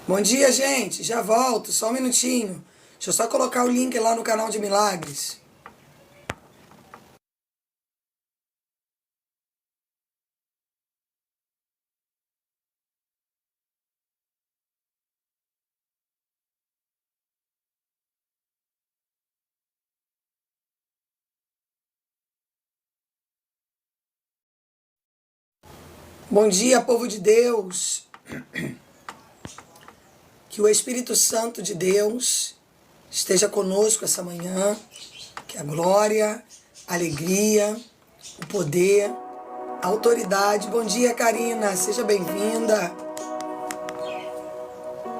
Bom dia, gente. Já volto, só um minutinho. Deixa eu só colocar o link lá no canal de Milagres. Bom dia, povo de Deus. Que o Espírito Santo de Deus esteja conosco essa manhã. Que a glória, a alegria, o poder, a autoridade. Bom dia, Karina. Seja bem-vinda.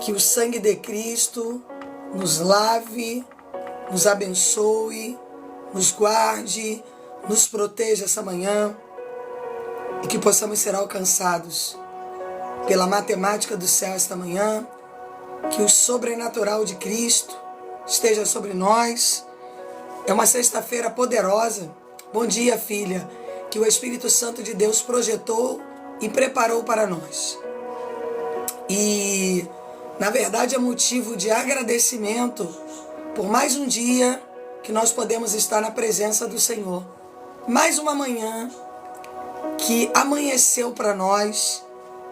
Que o sangue de Cristo nos lave, nos abençoe, nos guarde, nos proteja essa manhã e que possamos ser alcançados pela matemática do céu esta manhã, que o sobrenatural de Cristo esteja sobre nós. É uma sexta-feira poderosa. Bom dia, filha, que o Espírito Santo de Deus projetou e preparou para nós. E, na verdade, é motivo de agradecimento por mais um dia que nós podemos estar na presença do Senhor. Mais uma manhã que amanheceu para nós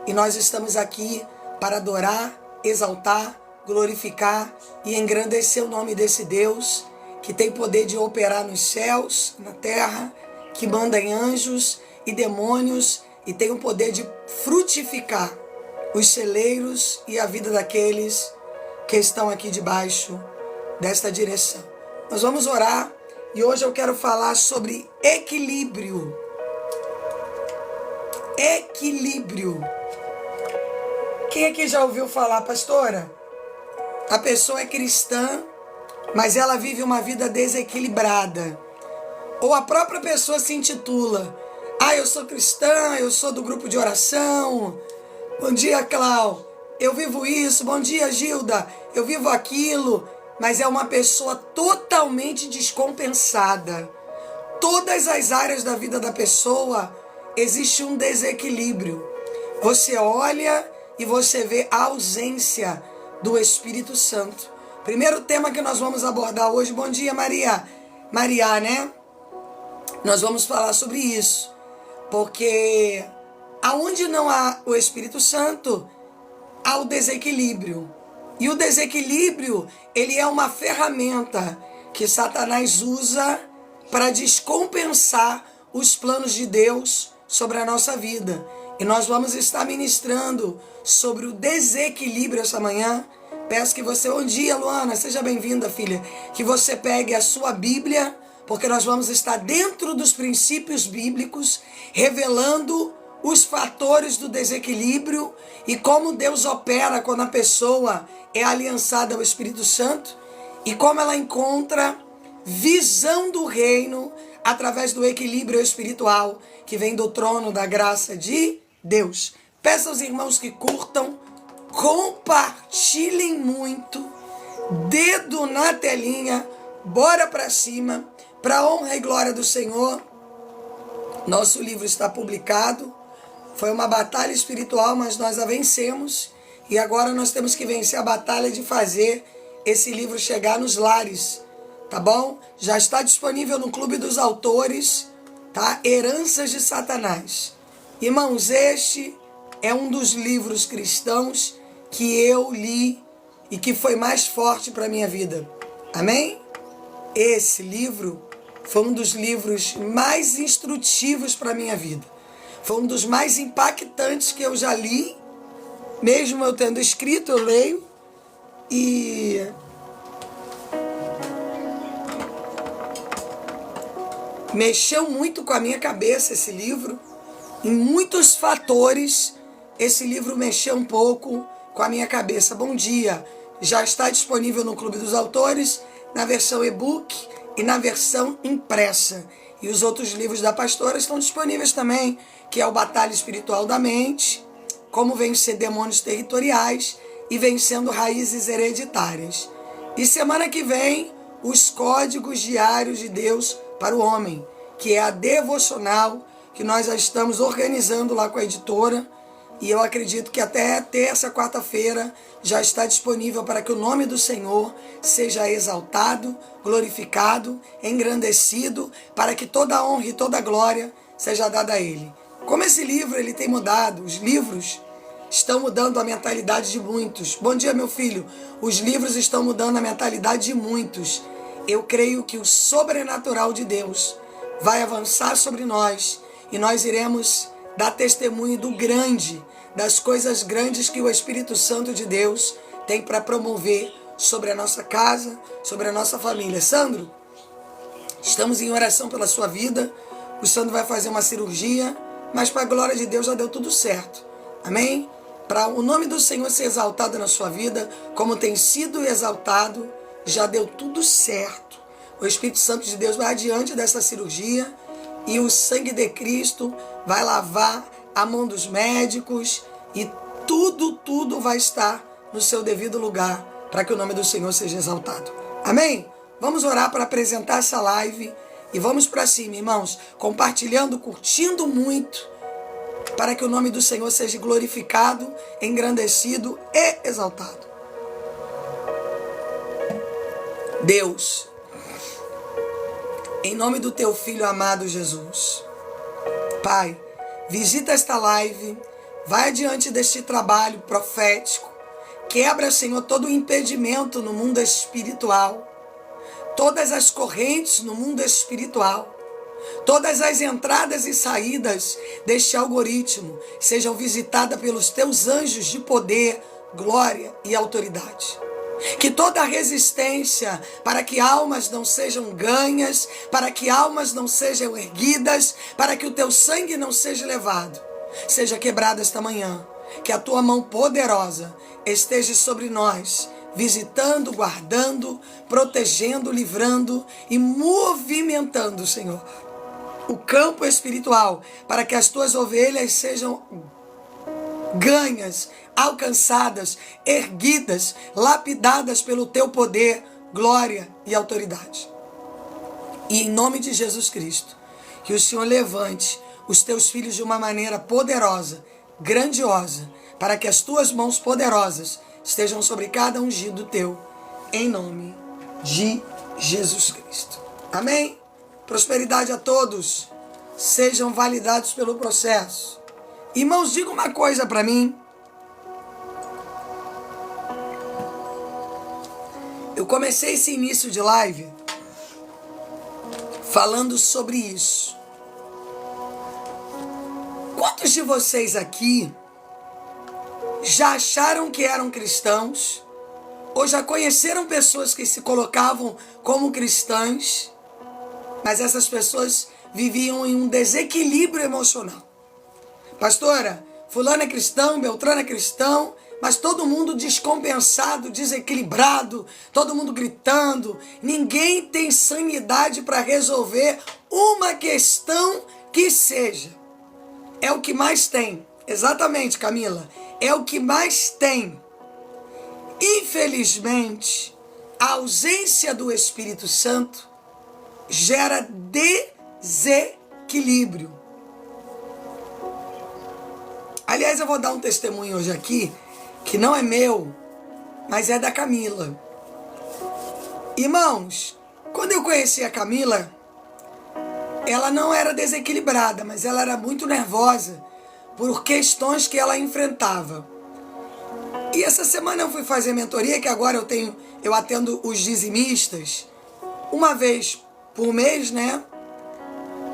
e nós estamos aqui para adorar, exaltar, glorificar e engrandecer o nome desse Deus que tem poder de operar nos céus, na terra, que manda em anjos e demônios e tem o poder de frutificar os celeiros e a vida daqueles que estão aqui debaixo desta direção. Nós vamos orar e hoje eu quero falar sobre equilíbrio. Equilíbrio. Quem aqui já ouviu falar, pastora? A pessoa é cristã, mas ela vive uma vida desequilibrada. Ou a própria pessoa se intitula: eu sou cristã, eu sou do grupo de oração. Bom dia, Clau. Eu vivo isso. Bom dia, Gilda. Eu vivo aquilo. Mas é uma pessoa totalmente descompensada. Todas as áreas da vida da pessoa existe um desequilíbrio. Você olha e você vê a ausência do Espírito Santo. Primeiro tema que nós vamos abordar hoje. Bom dia, Maria. Maria, né? Nós vamos falar sobre isso. Porque aonde não há o Espírito Santo, há o desequilíbrio. E o desequilíbrio, ele é uma ferramenta que Satanás usa para descompensar os planos de Deus sobre a nossa vida. E nós vamos estar ministrando sobre o desequilíbrio essa manhã. Peço que você, bom dia, Luana, seja bem-vinda, filha. Que você pegue a sua Bíblia, porque nós vamos estar dentro dos princípios bíblicos, revelando os fatores do desequilíbrio e como Deus opera quando a pessoa é aliançada ao Espírito Santo e como ela encontra visão do reino através do equilíbrio espiritual que vem do trono da graça de Deus. Peço aos irmãos que curtam, compartilhem muito, dedo na telinha, bora para cima, para honra e glória do Senhor. Nosso livro está publicado, foi uma batalha espiritual, mas nós a vencemos e agora nós temos que vencer a batalha de fazer esse livro chegar nos lares, tá bom? Já está disponível no Clube dos Autores, tá? Heranças de Satanás. Irmãos, este é um dos livros cristãos que eu li e que foi mais forte para a minha vida. Amém? Esse livro foi um dos livros mais instrutivos para a minha vida. Foi um dos mais impactantes que eu já li. Mesmo eu tendo escrito, eu leio. E mexeu muito com a minha cabeça esse livro. Em muitos fatores, esse livro mexeu um pouco com a minha cabeça. Bom dia. Já está disponível no Clube dos Autores, na versão e-book e na versão impressa. E os outros livros da pastora estão disponíveis também, que é o Batalha Espiritual da Mente, Como Vencer Demônios Territoriais e Vencendo Raízes Hereditárias. E semana que vem, os Códigos Diários de Deus para o Homem, que é a devocional que nós já estamos organizando lá com a editora, E eu acredito que até terça, quarta-feira já está disponível para que o nome do Senhor seja exaltado, glorificado, engrandecido, para que toda a honra e toda a glória seja dada a Ele. Como esse livro ele tem mudado, os livros estão mudando a mentalidade de muitos. Bom dia, meu filho. Os livros estão mudando a mentalidade de muitos. Eu creio que o sobrenatural de Deus vai avançar sobre nós e nós iremos dar testemunho do grande, das coisas grandes que o Espírito Santo de Deus tem para promover sobre a nossa casa, sobre a nossa família. Sandro, estamos em oração pela sua vida. O Sandro vai fazer uma cirurgia, mas para a glória de Deus já deu tudo certo. Amém? Para o nome do Senhor ser exaltado na sua vida, como tem sido exaltado, já deu tudo certo. O Espírito Santo de Deus vai adiante dessa cirurgia e o sangue de Cristo vai lavar a mão dos médicos e tudo vai estar no seu devido lugar para que o nome do Senhor seja exaltado. Amém? Vamos orar para apresentar essa live e vamos para cima, irmãos, compartilhando, curtindo muito, para que o nome do Senhor seja glorificado, engrandecido e exaltado. Deus, em nome do teu Filho amado Jesus, Pai, visita esta live, vai adiante deste trabalho profético, quebra, Senhor, todo o impedimento no mundo espiritual, todas as correntes no mundo espiritual, todas as entradas e saídas deste algoritmo sejam visitadas pelos teus anjos de poder, glória e autoridade. Que toda resistência para que almas não sejam ganhas, para que almas não sejam erguidas, para que o teu sangue não seja levado, seja quebrada esta manhã. Que a tua mão poderosa esteja sobre nós, visitando, guardando, protegendo, livrando e movimentando, Senhor, o campo espiritual, para que as tuas ovelhas sejam ganhas, alcançadas, erguidas, lapidadas pelo teu poder, glória e autoridade. E em nome de Jesus Cristo, que o Senhor levante os teus filhos de uma maneira poderosa, grandiosa, para que as tuas mãos poderosas estejam sobre cada ungido teu, em nome de Jesus Cristo. Amém? Prosperidade a todos, sejam validados pelo processo. Irmãos, diga uma coisa para mim. Eu comecei esse início de live falando sobre isso. Quantos de vocês aqui já acharam que eram cristãos ou já conheceram pessoas que se colocavam como cristãs, mas essas pessoas viviam em um desequilíbrio emocional? Pastora, fulano é cristão, Beltrano é cristão, mas todo mundo descompensado, desequilibrado, todo mundo gritando. Ninguém tem sanidade para resolver uma questão que seja. É o que mais tem. Exatamente, Camila. É o que mais tem. Infelizmente, a ausência do Espírito Santo gera desequilíbrio. Aliás, eu vou dar um testemunho hoje aqui, que não é meu, mas é da Camila. Irmãos, quando eu conheci a Camila, ela não era desequilibrada, mas ela era muito nervosa por questões que ela enfrentava. E essa semana eu fui fazer mentoria, que agora eu atendo os dizimistas, uma vez por mês, né?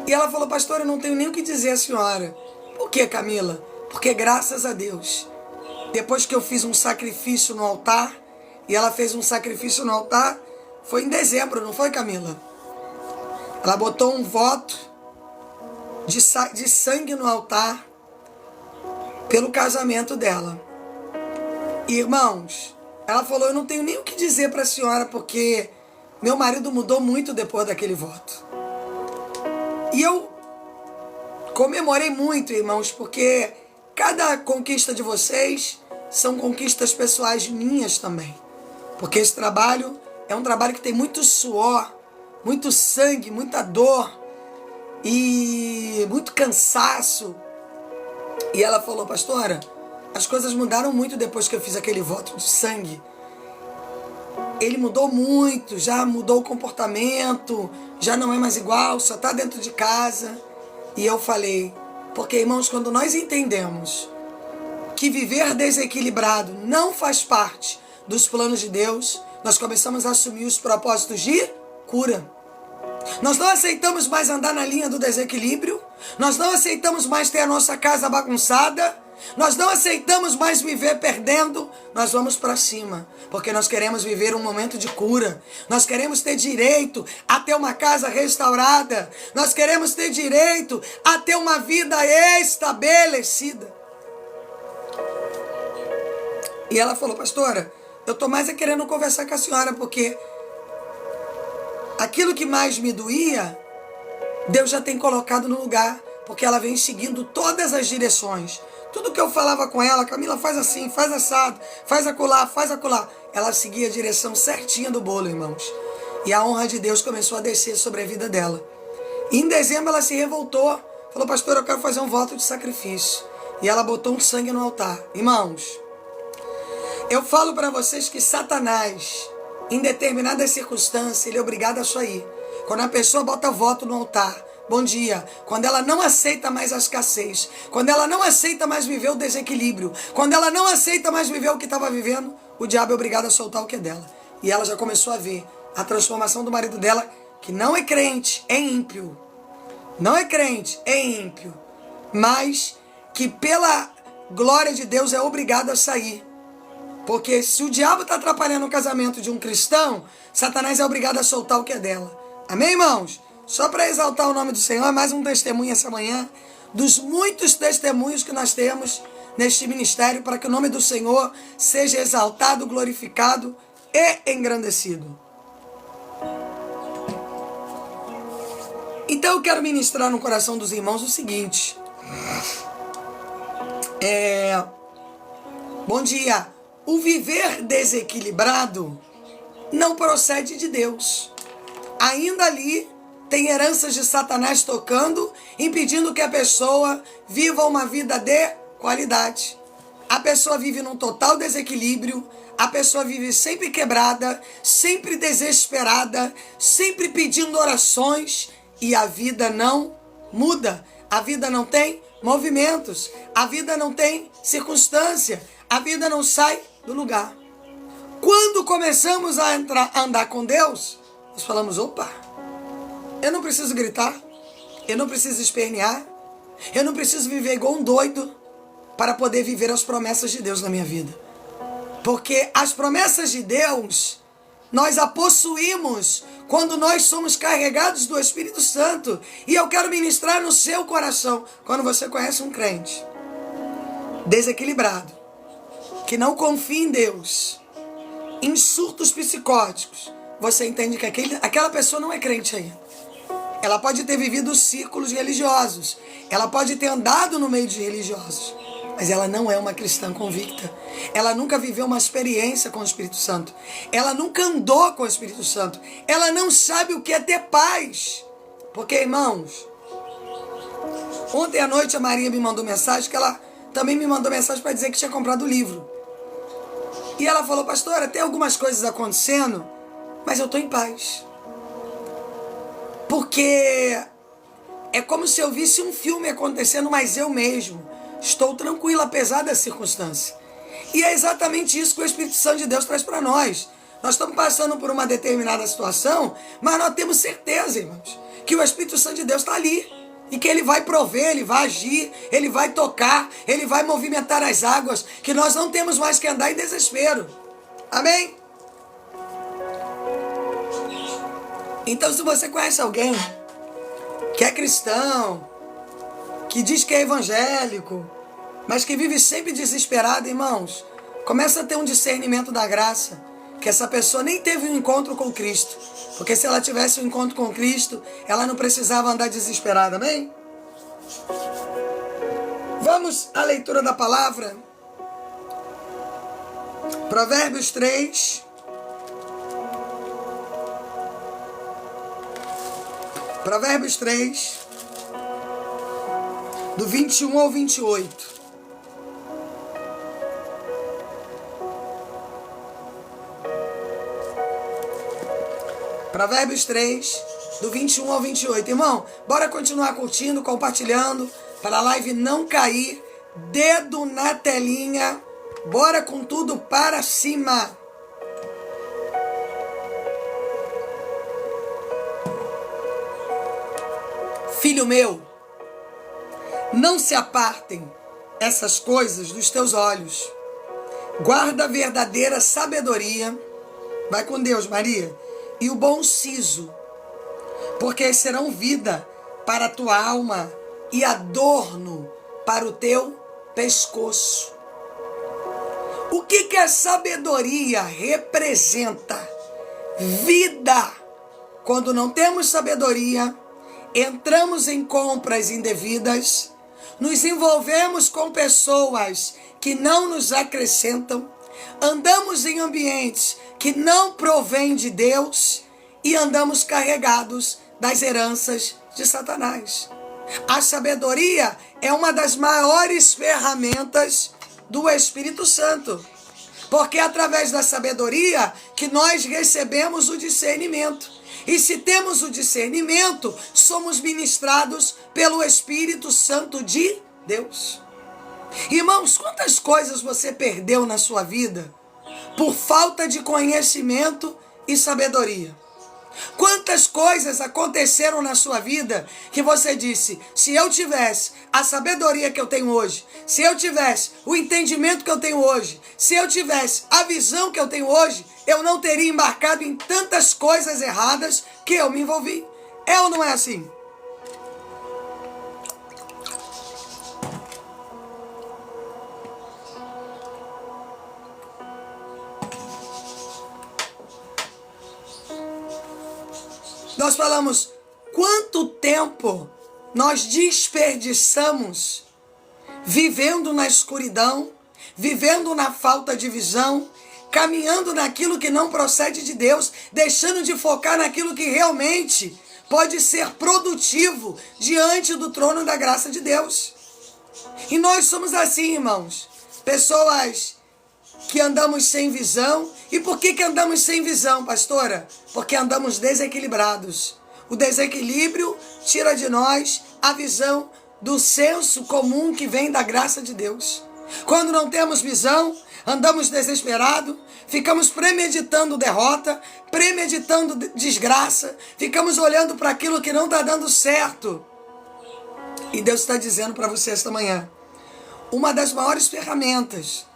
E ela falou: pastor, eu não tenho nem o que dizer à senhora. Por que, Camila? Porque graças a Deus, depois que eu fiz um sacrifício no altar, e ela fez um sacrifício no altar, foi em dezembro, não foi, Camila? Ela botou um voto de sangue no altar pelo casamento dela. Irmãos, ela falou: eu não tenho nem o que dizer para a senhora, porque meu marido mudou muito depois daquele voto. E eu comemorei muito, irmãos, porque cada conquista de vocês são conquistas pessoais minhas também. Porque esse trabalho é um trabalho que tem muito suor, muito sangue, muita dor e muito cansaço. E ela falou, pastora, as coisas mudaram muito depois que eu fiz aquele voto de sangue. Ele mudou muito, já mudou o comportamento, já não é mais igual, só está dentro de casa. E eu falei, porque irmãos, quando nós entendemos que viver desequilibrado não faz parte dos planos de Deus, nós começamos a assumir os propósitos de cura. Nós não aceitamos mais andar na linha do desequilíbrio, nós não aceitamos mais ter a nossa casa bagunçada, nós não aceitamos mais viver perdendo, nós vamos para cima, porque nós queremos viver um momento de cura, nós queremos ter direito a ter uma casa restaurada, nós queremos ter direito a ter uma vida estabelecida. E ela falou, pastora, eu estou mais querendo conversar com a senhora, porque aquilo que mais me doía, Deus já tem colocado no lugar, porque ela vem seguindo todas as direções. Tudo que eu falava com ela, Camila, faz assim, faz assado, faz acolá, faz acolá. Ela seguia a direção certinha do bolo, irmãos. E a honra de Deus começou a descer sobre a vida dela. E em dezembro ela se revoltou, falou, pastor, eu quero fazer um voto de sacrifício. E ela botou um sangue no altar. Irmãos, eu falo para vocês que Satanás, em determinadas circunstâncias, ele é obrigado a sair. Quando a pessoa bota voto no altar, bom dia, quando ela não aceita mais a escassez, quando ela não aceita mais viver o desequilíbrio, quando ela não aceita mais viver o que estava vivendo, o diabo é obrigado a soltar o que é dela. E ela já começou a ver a transformação do marido dela, que não é crente, é ímpio. Não é crente, é ímpio. Mas que pela glória de Deus é obrigado a sair. Porque se o diabo está atrapalhando o casamento de um cristão, Satanás é obrigado a soltar o que é dela. Amém, irmãos? Só para exaltar o nome do Senhor, mais um testemunho essa manhã, dos muitos testemunhos que nós temos neste ministério, para que o nome do Senhor seja exaltado, glorificado e engrandecido. Então eu quero ministrar no coração dos irmãos o seguinte. Bom dia. O viver desequilibrado não procede de Deus. Ainda ali tem heranças de Satanás tocando, impedindo que a pessoa viva uma vida de qualidade. A pessoa vive num total desequilíbrio, a pessoa vive sempre quebrada, sempre desesperada, sempre pedindo orações e a vida não muda. A vida não tem movimentos, a vida não tem circunstância, a vida não sai do lugar. Quando começamos a andar com Deus, nós falamos, opa, eu não preciso gritar, eu não preciso espernear, eu não preciso viver igual um doido para poder viver as promessas de Deus na minha vida. Porque as promessas de Deus, nós a possuímos quando nós somos carregados do Espírito Santo. E eu quero ministrar no seu coração, quando você conhece um crente desequilibrado, que não confia em Deus, em surtos psicóticos, você entende que aquela pessoa não é crente ainda. Ela pode ter vivido círculos religiosos, ela pode ter andado no meio de religiosos, mas ela não é uma cristã convicta. Ela nunca viveu uma experiência com o Espírito Santo. Ela nunca andou com o Espírito Santo. Ela não sabe o que é ter paz. Porque, irmãos, ontem à noite a Maria me mandou mensagem, que ela também me mandou mensagem para dizer que tinha comprado o livro. E ela falou, pastora, tem algumas coisas acontecendo, mas eu estou em paz. Porque é como se eu visse um filme acontecendo, mas eu mesmo estou tranquilo, apesar da circunstância. E é exatamente isso que o Espírito Santo de Deus traz para nós. Nós estamos passando por uma determinada situação, mas nós temos certeza, irmãos, que o Espírito Santo de Deus está ali. E que Ele vai prover, Ele vai agir, Ele vai tocar, Ele vai movimentar as águas, que nós não temos mais que andar em desespero. Amém? Então, se você conhece alguém que é cristão, que diz que é evangélico, mas que vive sempre desesperado, irmãos, começa a ter um discernimento da graça, que essa pessoa nem teve um encontro com Cristo. Porque se ela tivesse um encontro com Cristo, ela não precisava andar desesperada, amém? Vamos à leitura da palavra. Provérbios 3. Provérbios 3, do 21 ao 28. Provérbios 3, do 21 ao 28. Irmão, bora continuar curtindo, compartilhando, para a live não cair. Dedo na telinha. Bora com tudo para cima. Filho meu, não se apartem essas coisas dos teus olhos. Guarda a verdadeira sabedoria. Vai com Deus, Maria. E o bom siso, porque serão vida para a tua alma e adorno para o teu pescoço. O que a sabedoria representa? Vida. Quando não temos sabedoria, entramos em compras indevidas, nos envolvemos com pessoas que não nos acrescentam, andamos em ambientes que não provêm de Deus e andamos carregados das heranças de Satanás. A sabedoria é uma das maiores ferramentas do Espírito Santo, porque é através da sabedoria que nós recebemos o discernimento. E se temos o discernimento, somos ministrados pelo Espírito Santo de Deus. Irmãos, quantas coisas você perdeu na sua vida por falta de conhecimento e sabedoria? Quantas coisas aconteceram na sua vida que você disse, se eu tivesse a sabedoria que eu tenho hoje, se eu tivesse o entendimento que eu tenho hoje, se eu tivesse a visão que eu tenho hoje, eu não teria embarcado em tantas coisas erradas que eu me envolvi. É ou não é assim? Nós falamos quanto tempo nós desperdiçamos vivendo na escuridão, vivendo na falta de visão, caminhando naquilo que não procede de Deus, deixando de focar naquilo que realmente pode ser produtivo diante do trono da graça de Deus. E nós somos assim, irmãos, pessoas que andamos sem visão. E por que andamos sem visão, pastora? Porque andamos desequilibrados. O desequilíbrio tira de nós a visão do senso comum que vem da graça de Deus. Quando não temos visão, andamos desesperados, ficamos premeditando derrota, premeditando desgraça, ficamos olhando para aquilo que não está dando certo. E Deus está dizendo para você esta manhã, uma das maiores ferramentas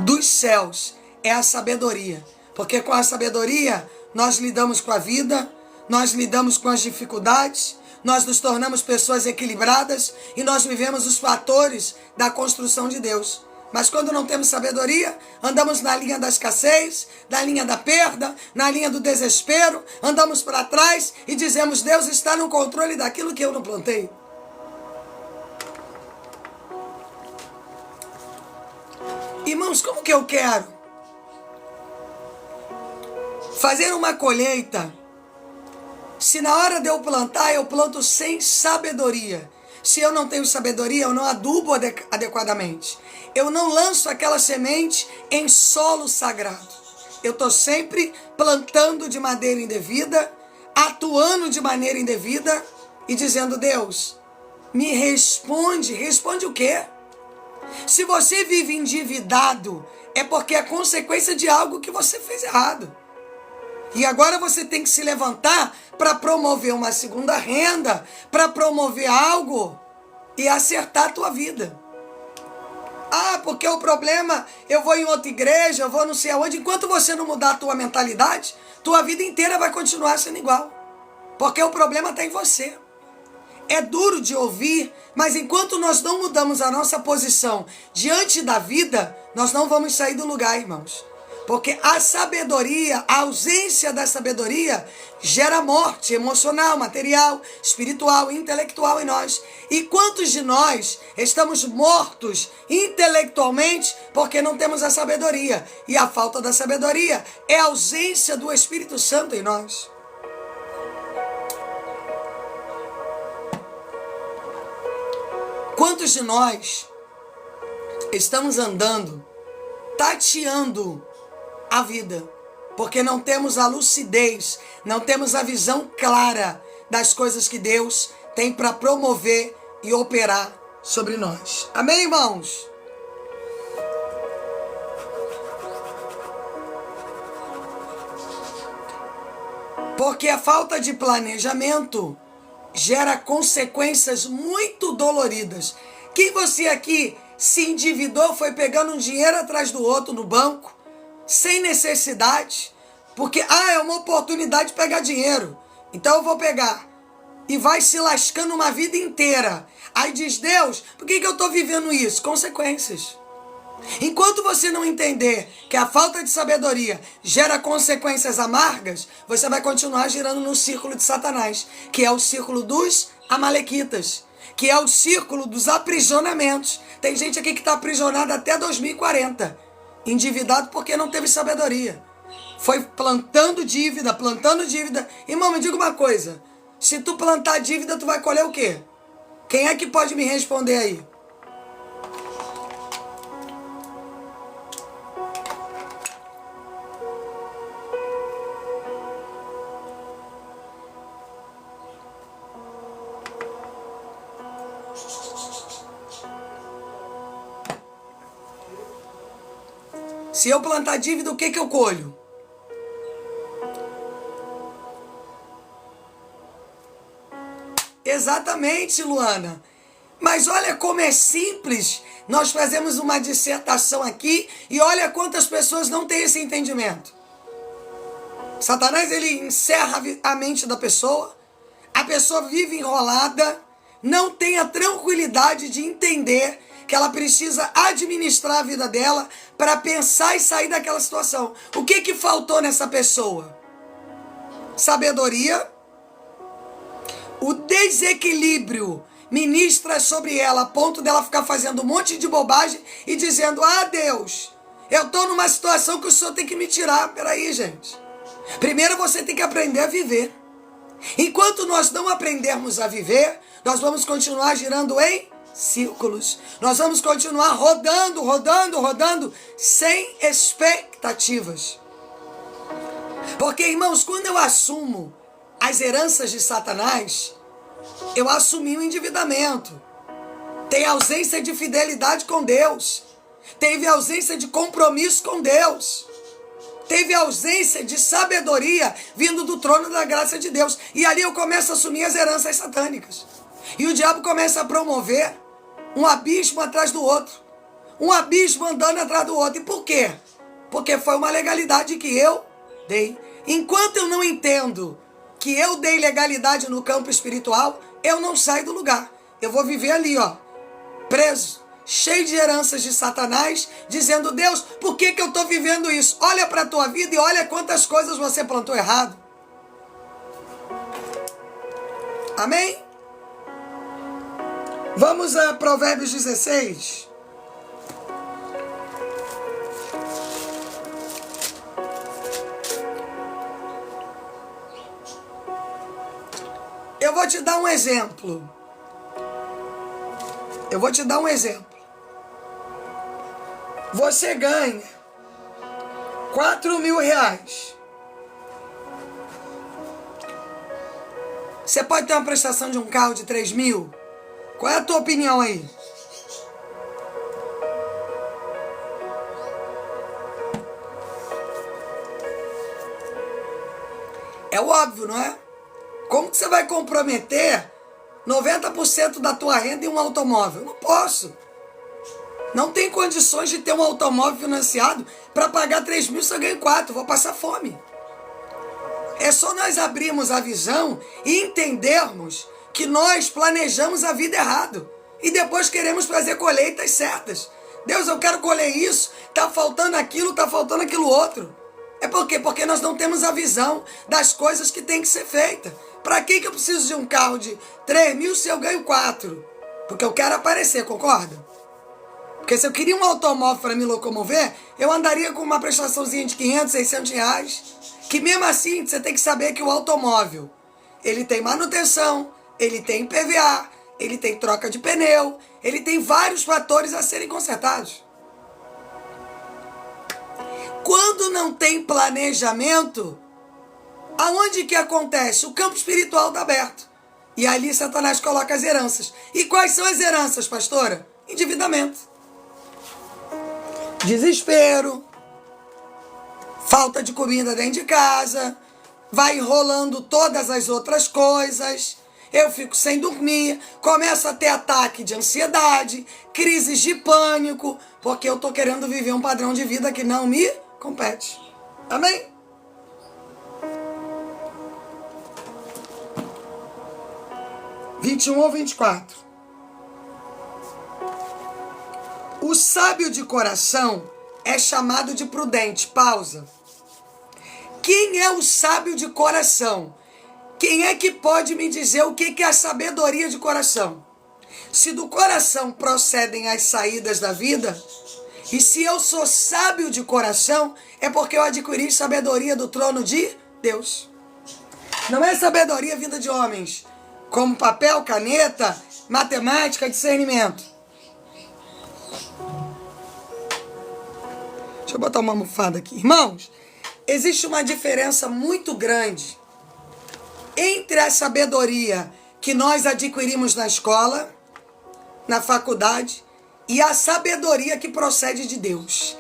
dos céus é a sabedoria, porque com a sabedoria nós lidamos com a vida, nós lidamos com as dificuldades, nós nos tornamos pessoas equilibradas e nós vivemos os fatores da construção de Deus. Mas quando não temos sabedoria, andamos na linha da escassez, na linha da perda, na linha do desespero, andamos para trás e dizemos, Deus está no controle daquilo que eu não plantei. Irmãos, como que eu quero fazer uma colheita se na hora de eu plantar, eu planto sem sabedoria? Se eu não tenho sabedoria, eu não adubo adequadamente. Eu não lanço aquela semente em solo sagrado. Eu estou sempre plantando de maneira indevida, atuando de maneira indevida e dizendo, Deus, me responde. Responde o quê? Se você vive endividado, é porque é consequência de algo que você fez errado. E agora você tem que se levantar para promover uma segunda renda, para promover algo e acertar a tua vida. Ah, porque o problema, eu vou em outra igreja, eu vou não sei aonde. Enquanto você não mudar a tua mentalidade, tua vida inteira vai continuar sendo igual. Porque o problema está em você. É duro de ouvir, mas enquanto nós não mudamos a nossa posição diante da vida, nós não vamos sair do lugar, irmãos. Porque a sabedoria, a ausência da sabedoria, gera morte emocional, material, espiritual, intelectual em nós. E quantos de nós estamos mortos intelectualmente porque não temos a sabedoria? E a falta da sabedoria é a ausência do Espírito Santo em nós. Quantos de nós estamos andando, tateando a vida, porque não temos a lucidez, não temos a visão clara das coisas que Deus tem para promover e operar sobre nós. Amém, irmãos? Porque a falta de planejamento gera consequências muito doloridas. Quem você aqui se endividou, foi pegando um dinheiro atrás do outro no banco, sem necessidade, porque é uma oportunidade de pegar dinheiro, então eu vou pegar, e vai se lascando uma vida inteira. Aí diz: Deus, por que eu estou vivendo isso? Consequências. Enquanto você não entender que a falta de sabedoria gera consequências amargas, você vai continuar girando no círculo de Satanás, que é o círculo dos amalequitas, que é o círculo dos aprisionamentos. Tem gente aqui que está aprisionada até 2040, endividado porque não teve sabedoria. Foi plantando dívida, plantando dívida. Irmão, me diga uma coisa, se tu plantar dívida, tu vai colher o quê? Quem é que pode me responder aí? Se eu plantar dívida, o que eu colho? Exatamente, Luana. Mas olha como é simples. Nós fazemos uma dissertação aqui e olha quantas pessoas não têm esse entendimento. Satanás, ele encerra a mente da pessoa. A pessoa vive enrolada, não tem a tranquilidade de entender que ela precisa administrar a vida dela para pensar e sair daquela situação. O que faltou nessa pessoa? Sabedoria. O desequilíbrio ministra sobre ela a ponto dela ficar fazendo um monte de bobagem e dizendo: Deus, eu estou numa situação que o Senhor tem que me tirar. Peraí, gente. Primeiro você tem que aprender a viver. Enquanto nós não aprendermos a viver, nós vamos continuar girando em círculos. Nós vamos continuar rodando, sem expectativas. Porque, irmãos, quando eu assumo as heranças de Satanás, eu assumi o endividamento. Tem ausência de fidelidade com Deus. Teve ausência de compromisso com Deus. Teve ausência de sabedoria vindo do trono da graça de Deus. E ali eu começo a assumir as heranças satânicas. E o diabo começa a promover um abismo atrás do outro. Um abismo andando atrás do outro. E por quê? Porque foi uma legalidade que eu dei. Enquanto eu não entendo que eu dei legalidade no campo espiritual, eu não saio do lugar. Eu vou viver ali, preso, cheio de heranças de Satanás, dizendo: Deus, por que eu estou vivendo isso? Olha para a tua vida e olha quantas coisas você plantou errado. Amém? Vamos a Provérbios 16. Eu vou te dar um exemplo. Você ganha R$4.000. Você pode ter uma prestação de um carro de 3.000? Qual é a tua opinião aí? É óbvio, não é? Como que você vai comprometer 90% da tua renda em um automóvel? Não posso. Não tem condições de ter um automóvel financiado para pagar 3.000 se eu ganho 4. Vou passar fome. É só nós abrirmos a visão e entendermos que nós planejamos a vida errado. E depois queremos fazer colheitas certas. Deus, eu quero colher isso. Está faltando aquilo outro. É por quê? Porque nós não temos a visão das coisas que tem que ser feita. Para que eu preciso de um carro de 3.000 se eu ganho 4? Porque eu quero aparecer, concorda? Porque se eu queria um automóvel para me locomover, eu andaria com uma prestaçãozinha de 500, 600 reais. Que mesmo assim, você tem que saber que o automóvel, ele tem manutenção, ele tem PVA, ele tem troca de pneu, ele tem vários fatores a serem consertados. Quando não tem planejamento, aonde que acontece? O campo espiritual está aberto. E ali Satanás coloca as heranças. E quais são as heranças, pastora? Endividamento. Desespero. Falta de comida dentro de casa. Vai enrolando todas as outras coisas. Eu fico sem dormir. Começo a ter ataque de ansiedade. Crises de pânico. Porque eu estou querendo viver um padrão de vida que não me compete. Amém? (21 ou 24). O sábio de coração é chamado de prudente. Pausa. Quem é o sábio de coração? Quem é que pode me dizer o que é a sabedoria de coração? Se do coração procedem as saídas da vida, e se eu sou sábio de coração, é porque eu adquiri sabedoria do trono de Deus. Não é sabedoria vinda de homens, como papel, caneta, matemática, discernimento. Deixa eu botar uma almofada aqui. Irmãos, existe uma diferença muito grande entre a sabedoria que nós adquirimos na escola, na faculdade, e a sabedoria que procede de Deus.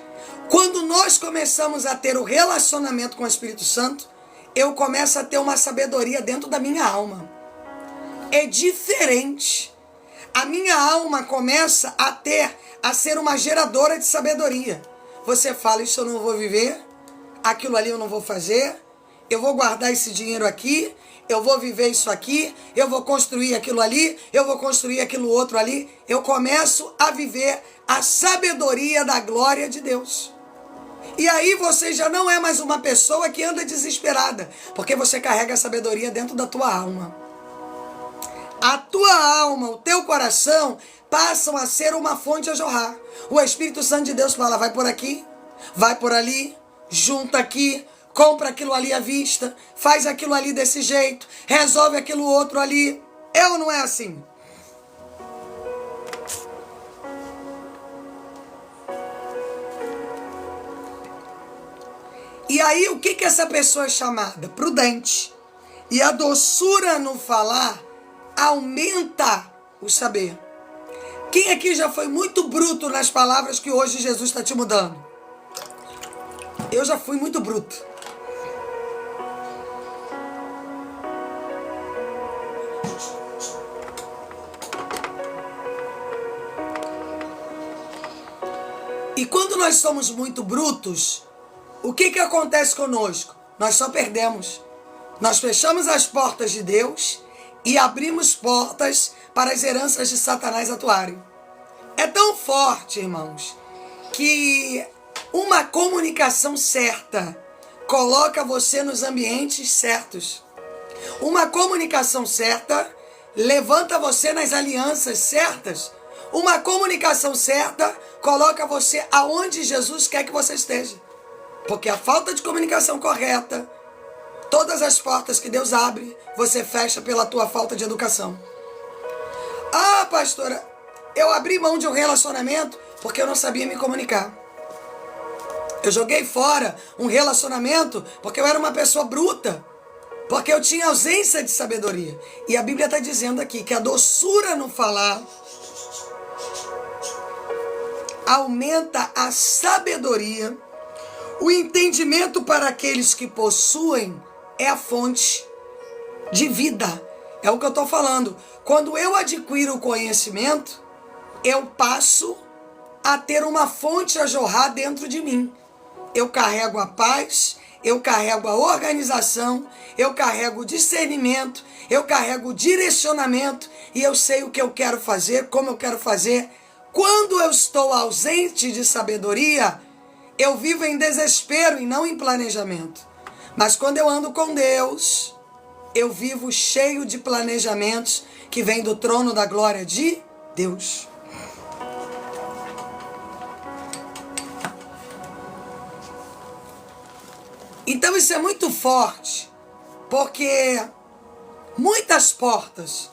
Quando nós começamos a ter o relacionamento com o Espírito Santo, eu começo a ter uma sabedoria dentro da minha alma. É diferente. A minha alma começa a ser uma geradora de sabedoria. Você fala, isso eu não vou viver, aquilo ali eu não vou fazer, eu vou guardar esse dinheiro aqui, eu vou viver isso aqui, eu vou construir aquilo ali, eu vou construir aquilo outro ali. Eu começo a viver a sabedoria da glória de Deus. E aí você já não é mais uma pessoa que anda desesperada, porque você carrega a sabedoria dentro da tua alma. A tua alma, o teu coração passam a ser uma fonte a jorrar. O Espírito Santo de Deus fala, vai por aqui, vai por ali, junta aqui, compra aquilo ali à vista, faz aquilo ali desse jeito, resolve aquilo outro ali. É ou não é assim? E aí, o que essa pessoa é chamada? Prudente. E a doçura no falar aumenta o saber. Quem aqui já foi muito bruto nas palavras que hoje Jesus está te mudando? Eu já fui muito bruto. E quando nós somos muito brutos, o que acontece conosco? Nós só perdemos. Nós fechamos as portas de Deus e abrimos portas para as heranças de Satanás atuarem. É tão forte, irmãos, que uma comunicação certa coloca você nos ambientes certos. Uma comunicação certa levanta você nas alianças certas. Uma comunicação certa coloca você aonde Jesus quer que você esteja. Porque a falta de comunicação correta, todas as portas que Deus abre, você fecha pela tua falta de educação. Ah, pastora, eu abri mão de um relacionamento porque eu não sabia me comunicar. Eu joguei fora um relacionamento porque eu era uma pessoa bruta. Porque eu tinha ausência de sabedoria. E a Bíblia está dizendo aqui que a doçura no falar aumenta a sabedoria. O entendimento para aqueles que possuem é a fonte de vida. É o que eu estou falando. Quando eu adquiro o conhecimento, eu passo a ter uma fonte a jorrar dentro de mim. Eu carrego a paz, eu carrego a organização, eu carrego o discernimento, eu carrego o direcionamento e eu sei o que eu quero fazer, como eu quero fazer. Quando eu estou ausente de sabedoria, eu vivo em desespero e não em planejamento. Mas quando eu ando com Deus, eu vivo cheio de planejamentos que vêm do trono da glória de Deus. Então isso é muito forte, porque muitas portas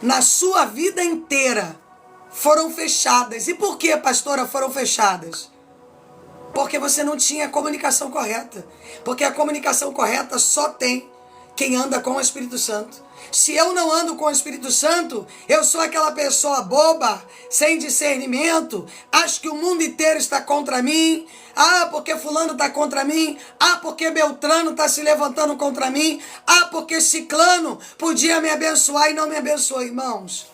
na sua vida inteira foram fechadas. E por que, pastora, foram fechadas? Porque você não tinha a comunicação correta. Porque a comunicação correta só tem quem anda com o Espírito Santo. Se eu não ando com o Espírito Santo, eu sou aquela pessoa boba, sem discernimento, acho que o mundo inteiro está contra mim. Ah, porque fulano está contra mim. Ah, porque Beltrano está se levantando contra mim. Ah, porque Ciclano podia me abençoar e não me abençoou. Irmãos,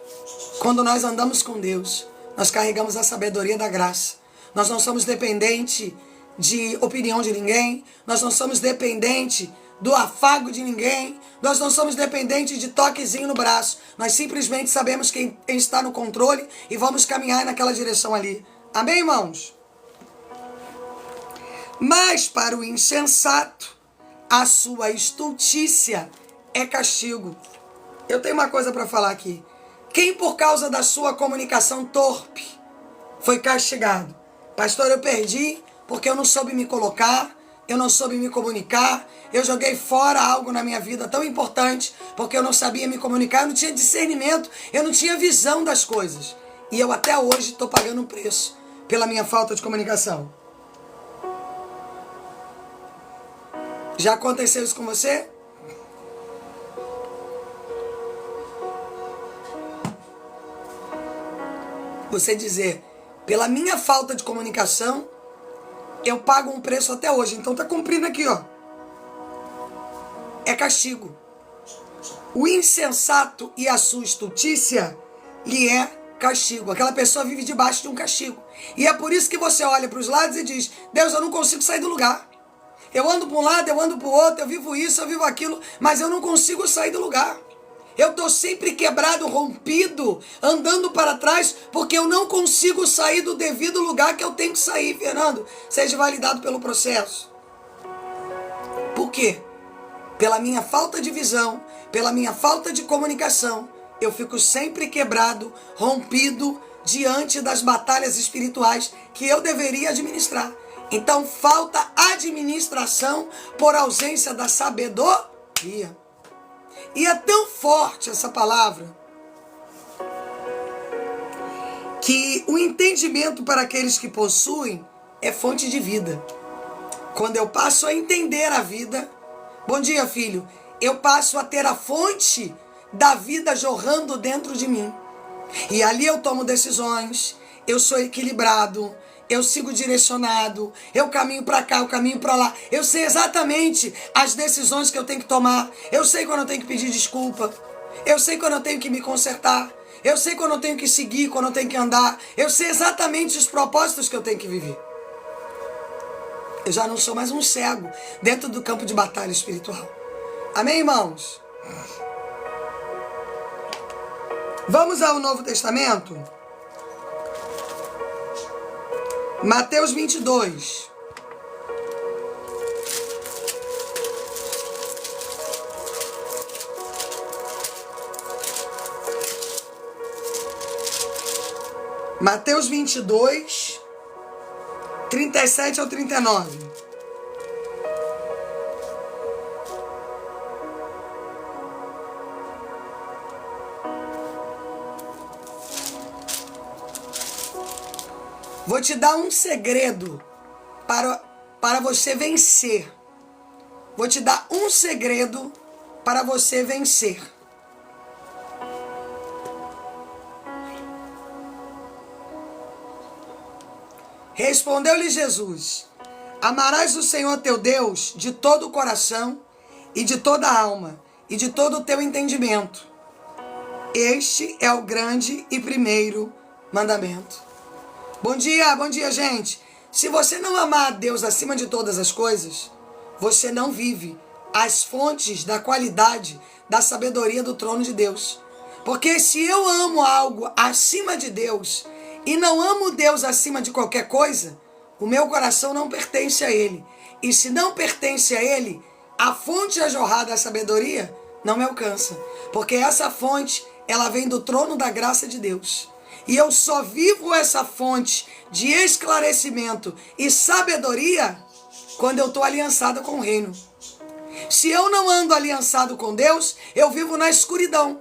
quando nós andamos com Deus, nós carregamos a sabedoria da graça. Nós não somos dependentes de opinião de ninguém. Nós não somos dependentes do afago de ninguém. Nós não somos dependentes de toquezinho no braço. Nós simplesmente sabemos quem está no controle e vamos caminhar naquela direção ali. Amém, irmãos? Mas para o insensato, a sua estultícia é castigo. Eu tenho uma coisa para falar aqui. Quem por causa da sua comunicação torpe foi castigado? Pastor, eu perdi porque eu não soube me colocar, eu não soube me comunicar, eu joguei fora algo na minha vida tão importante porque eu não sabia me comunicar, eu não tinha discernimento, eu não tinha visão das coisas. E eu até hoje estou pagando um preço pela minha falta de comunicação. Já aconteceu isso com você? Você dizer, pela minha falta de comunicação, eu pago um preço até hoje. Então tá cumprindo aqui, ó. É castigo. O insensato e a sua estultícia lhe é castigo. Aquela pessoa vive debaixo de um castigo. E é por isso que você olha para os lados e diz, Deus, eu não consigo sair do lugar. Eu ando para um lado, eu ando para o outro, eu vivo isso, eu vivo aquilo, mas eu não consigo sair do lugar. Eu estou sempre quebrado, rompido, andando para trás, porque eu não consigo sair do devido lugar que eu tenho que sair, Fernando. Seja validado pelo processo. Por quê? Pela minha falta de visão, pela minha falta de comunicação, eu fico sempre quebrado, rompido, diante das batalhas espirituais que eu deveria administrar. Então falta administração por ausência da sabedoria. E é tão forte essa palavra que o entendimento para aqueles que possuem é fonte de vida. Quando eu passo a entender a vida, bom dia, filho, eu passo a ter a fonte da vida jorrando dentro de mim. E ali eu tomo decisões, eu sou equilibrado, eu sigo direcionado, eu caminho para cá, eu caminho para lá. Eu sei exatamente as decisões que eu tenho que tomar. Eu sei quando eu tenho que pedir desculpa. Eu sei quando eu tenho que me consertar. Eu sei quando eu tenho que seguir, quando eu tenho que andar. Eu sei exatamente os propósitos que eu tenho que viver. Eu já não sou mais um cego dentro do campo de batalha espiritual. Amém, irmãos? Vamos ao Novo Testamento? Mateus 22. Mateus 22, 37 ao 39. Vou te dar um segredo para você vencer. Vou te dar um segredo para você vencer. Respondeu-lhe Jesus: amarás o Senhor teu Deus de todo o coração e de toda a alma e de todo o teu entendimento. Este é o grande e primeiro mandamento. Bom dia, gente. Se você não amar a Deus acima de todas as coisas, você não vive as fontes da qualidade da sabedoria do trono de Deus. Porque se eu amo algo acima de Deus e não amo Deus acima de qualquer coisa, o meu coração não pertence a Ele. E se não pertence a Ele, a fonte a jorrar da sabedoria não me alcança. Porque essa fonte, ela vem do trono da graça de Deus. E eu só vivo essa fonte de esclarecimento e sabedoria quando eu estou aliançado com o reino. Se eu não ando aliançado com Deus, eu vivo na escuridão.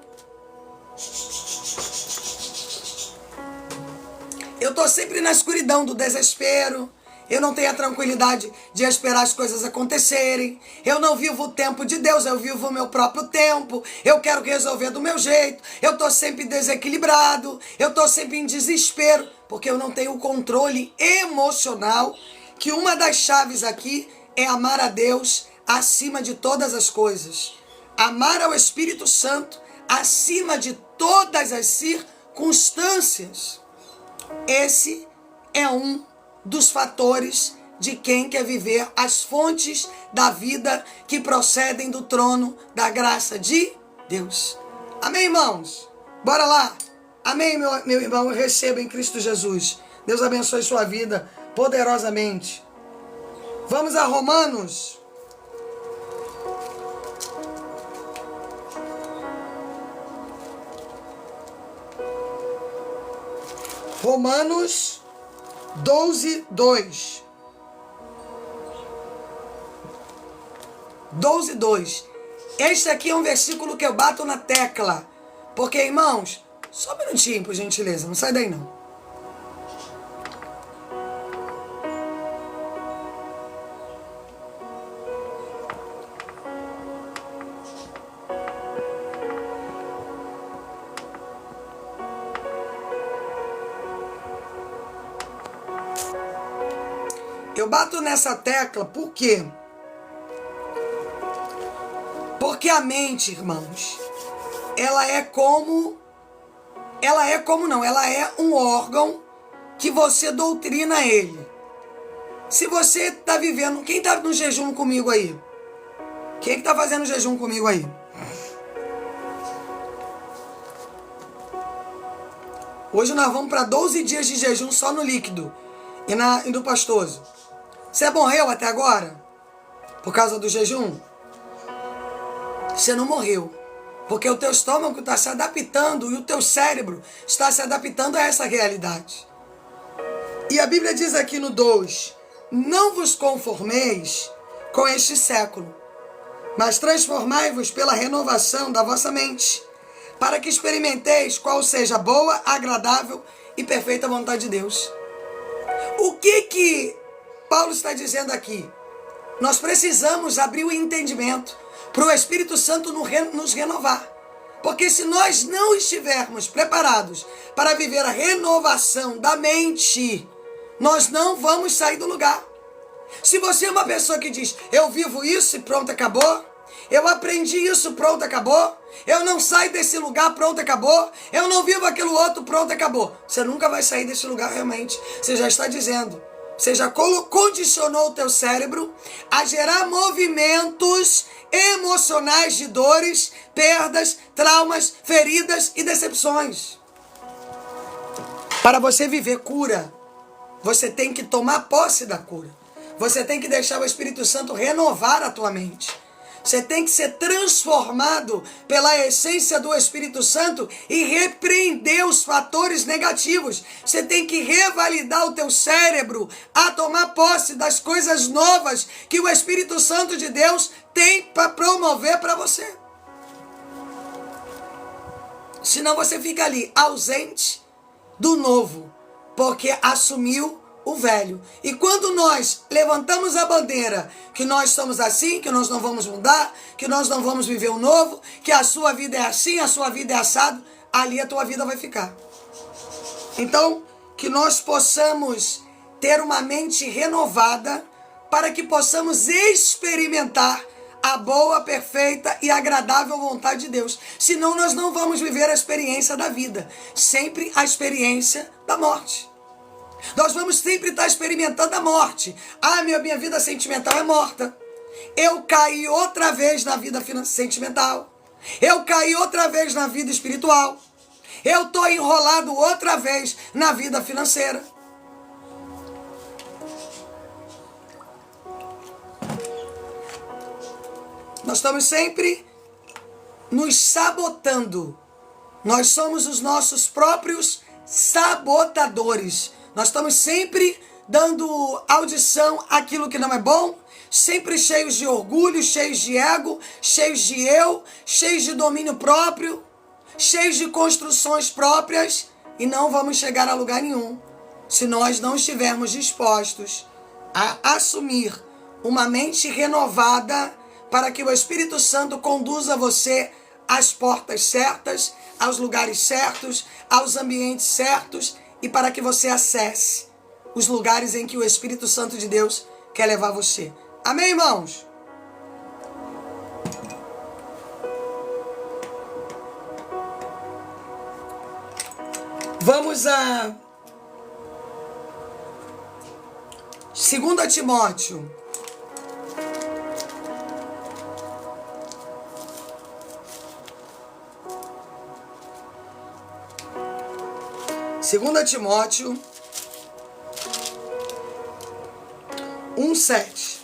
Eu estou sempre na escuridão do desespero. Eu não tenho a tranquilidade de esperar as coisas acontecerem. Eu não vivo o tempo de Deus, eu vivo o meu próprio tempo. Eu quero resolver do meu jeito. Eu estou sempre desequilibrado. Eu estou sempre em desespero, porque eu não tenho o controle emocional, que uma das chaves aqui é amar a Deus acima de todas as coisas. Amar ao Espírito Santo acima de todas as circunstâncias. Esse é um dos fatores de quem quer viver as fontes da vida que procedem do trono da graça de Deus. Amém, irmãos? Bora lá. Amém, meu irmão. Receba em Cristo Jesus. Deus abençoe sua vida poderosamente. Vamos a Romanos. Romanos 12, 2. 12, 2. Este aqui é um versículo que eu bato na tecla. Porque, irmãos, só um minutinho, por gentileza. Não sai daí, não. Eu bato nessa tecla por quê? Porque a mente, irmãos, ela é um órgão que você doutrina ele. Se você está vivendo, quem está no jejum comigo aí? Quem está fazendo jejum comigo aí? Hoje nós vamos para 12 dias de jejum só no líquido e no pastoso. Você morreu até agora? Por causa do jejum? Você não morreu. Porque o teu estômago está se adaptando e o teu cérebro está se adaptando a essa realidade. E a Bíblia diz aqui no 2: não vos conformeis com este século, mas transformai-vos pela renovação da vossa mente, para que experimenteis qual seja a boa, agradável e perfeita vontade de Deus. O que Paulo está dizendo aqui? Nós precisamos abrir o entendimento para o Espírito Santo nos renovar. Porque se nós não estivermos preparados para viver a renovação da mente, nós não vamos sair do lugar. Se você é uma pessoa que diz, eu vivo isso e pronto, acabou. Eu aprendi isso, pronto, acabou. Eu não saio desse lugar, pronto, acabou. Eu não vivo aquilo outro, pronto, acabou. Você nunca vai sair desse lugar realmente. Você já está dizendo. Você já condicionou o teu cérebro a gerar movimentos emocionais de dores, perdas, traumas, feridas e decepções. Para você viver cura, você tem que tomar posse da cura. Você tem que deixar o Espírito Santo renovar a tua mente. Você tem que ser transformado pela essência do Espírito Santo e repreender os fatores negativos. Você tem que revalidar o teu cérebro a tomar posse das coisas novas que o Espírito Santo de Deus tem para promover para você. Senão você fica ali ausente do novo, porque assumiu o velho. E quando nós levantamos a bandeira que nós somos assim, que nós não vamos mudar, que nós não vamos viver o novo, que a sua vida é assim, a sua vida é assado, ali a tua vida vai ficar. Então, que nós possamos ter uma mente renovada para que possamos experimentar a boa, perfeita e agradável vontade de Deus. Senão nós não vamos viver a experiência da vida, sempre a experiência da morte. Nós vamos sempre estar experimentando a morte. Ah, minha vida sentimental é morta. Eu caí outra vez na vida sentimental. Eu caí outra vez na vida espiritual. Eu estou enrolado outra vez na vida financeira. Nós estamos sempre nos sabotando. Nós somos os nossos próprios sabotadores. Nós estamos sempre dando audição àquilo que não é bom, sempre cheios de orgulho, cheios de ego, cheios de eu, cheios de domínio próprio, cheios de construções próprias, e não vamos chegar a lugar nenhum se nós não estivermos dispostos a assumir uma mente renovada para que o Espírito Santo conduza você às portas certas, aos lugares certos, aos ambientes certos e para que você acesse os lugares em que o Espírito Santo de Deus quer levar você. Amém, irmãos? Vamos a 2 Timóteo. Segunda Timóteo 1:7.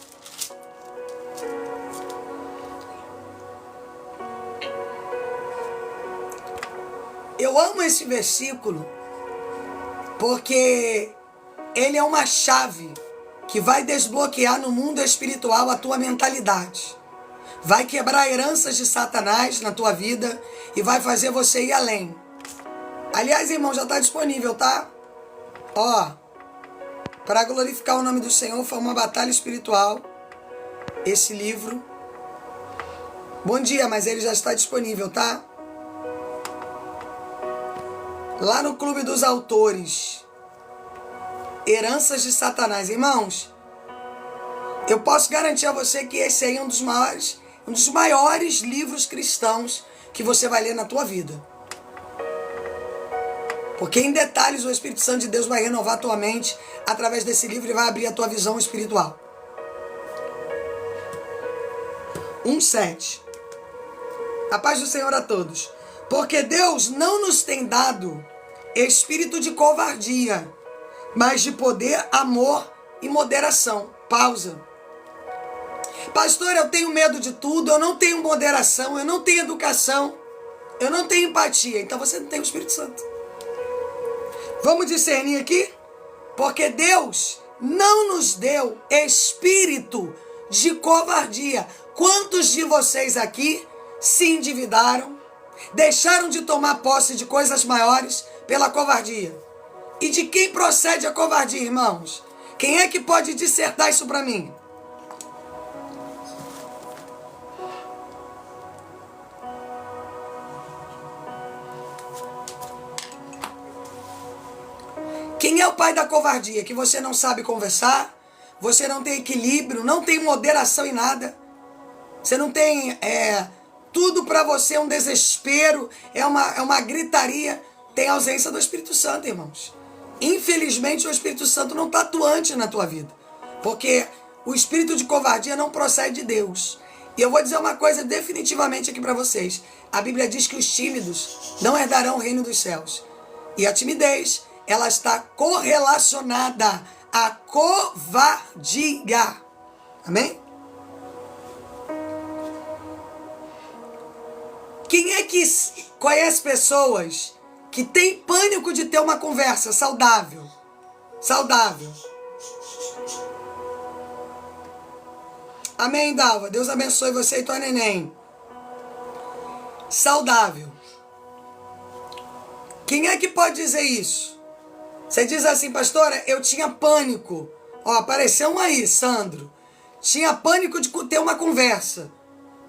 Eu amo esse versículo porque ele é uma chave que vai desbloquear no mundo espiritual a tua mentalidade. Vai quebrar heranças de Satanás na tua vida e vai fazer você ir além. Aliás, irmão, já está disponível, tá? Ó, para glorificar o nome do Senhor, foi uma batalha espiritual. Esse livro. Bom dia, mas ele já está disponível, tá? Lá no Clube dos Autores. Heranças de Satanás. Irmãos, eu posso garantir a você que esse aí é um dos maiores livros cristãos que você vai ler na tua vida. Porque em detalhes o Espírito Santo de Deus vai renovar a tua mente através desse livro e vai abrir a tua visão espiritual. 1:7. A paz do Senhor a todos. Porque Deus não nos tem dado espírito de covardia, mas de poder, amor e moderação. Pausa. Pastor, eu tenho medo de tudo, eu não tenho moderação, eu não tenho educação, eu não tenho empatia. Então você não tem o Espírito Santo. Vamos discernir aqui? Porque Deus não nos deu espírito de covardia. Quantos de vocês aqui se endividaram, deixaram de tomar posse de coisas maiores pela covardia? E de quem procede a covardia, irmãos? Quem é que pode dissertar isso para mim? Quem é o pai da covardia? Que você não sabe conversar, você não tem equilíbrio, não tem moderação em nada. Você não tem, tudo para você é um desespero, é uma gritaria. Tem ausência do Espírito Santo, irmãos. Infelizmente o Espírito Santo não está atuante na tua vida. Porque o espírito de covardia não procede de Deus. E eu vou dizer uma coisa definitivamente aqui para vocês. A Bíblia diz que os tímidos não herdarão o reino dos céus. E a timidez, ela está correlacionada à covardia. Amém? Quem é que conhece pessoas que têm pânico de ter uma conversa saudável? Saudável. Amém, Dalva? Deus abençoe você e tua neném. Saudável. Quem é que pode dizer isso? Você diz assim, pastora, eu tinha pânico. Ó, apareceu um aí, Sandro. Tinha pânico de ter uma conversa.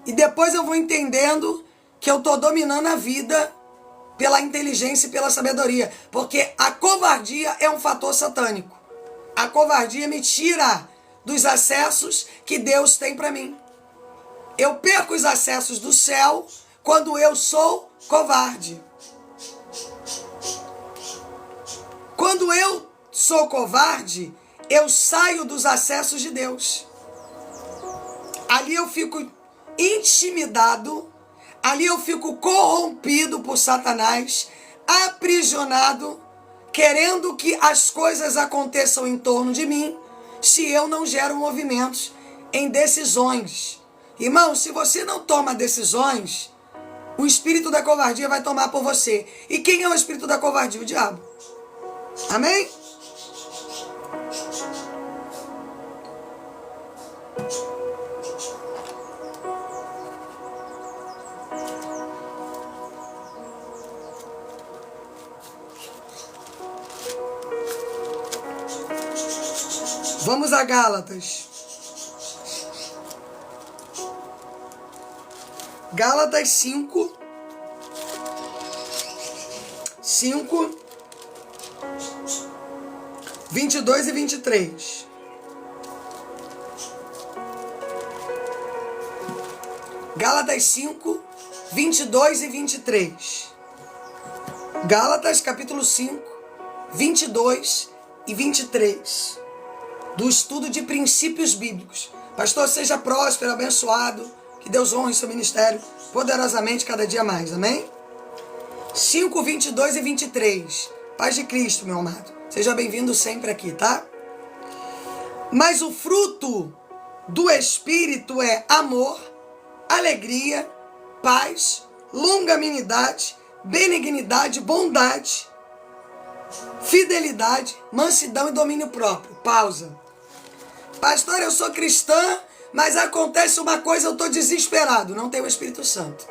E depois eu vou entendendo que eu estou dominando a vida pela inteligência e pela sabedoria. Porque a covardia é um fator satânico. A covardia me tira dos acessos que Deus tem para mim. Eu perco os acessos do céu quando eu sou covarde. Quando eu sou covarde, eu saio dos acessos de Deus. Ali eu fico intimidado, ali eu fico corrompido por Satanás, aprisionado, querendo que as coisas aconteçam em torno de mim, se eu não gero movimentos em decisões. Irmão, se você não toma decisões, o espírito da covardia vai tomar por você. E quem é o espírito da covardia? O diabo. Amém? Vamos a Gálatas. Gálatas 5, 22 e 23. Gálatas 5, 22 e 23. Gálatas capítulo 5, 22 e 23. Do estudo de princípios bíblicos. Pastor, seja próspero, abençoado. Que Deus honre seu ministério poderosamente cada dia mais. Amém? 5, 22 e 23. Paz de Cristo, meu amado. Seja bem-vindo sempre aqui, tá? Mas o fruto do Espírito é amor, alegria, paz, longanimidade, benignidade, bondade, fidelidade, mansidão e domínio próprio. Pausa. Pastor, eu sou cristã, mas acontece uma coisa, eu estou desesperado. Não tem o Espírito Santo.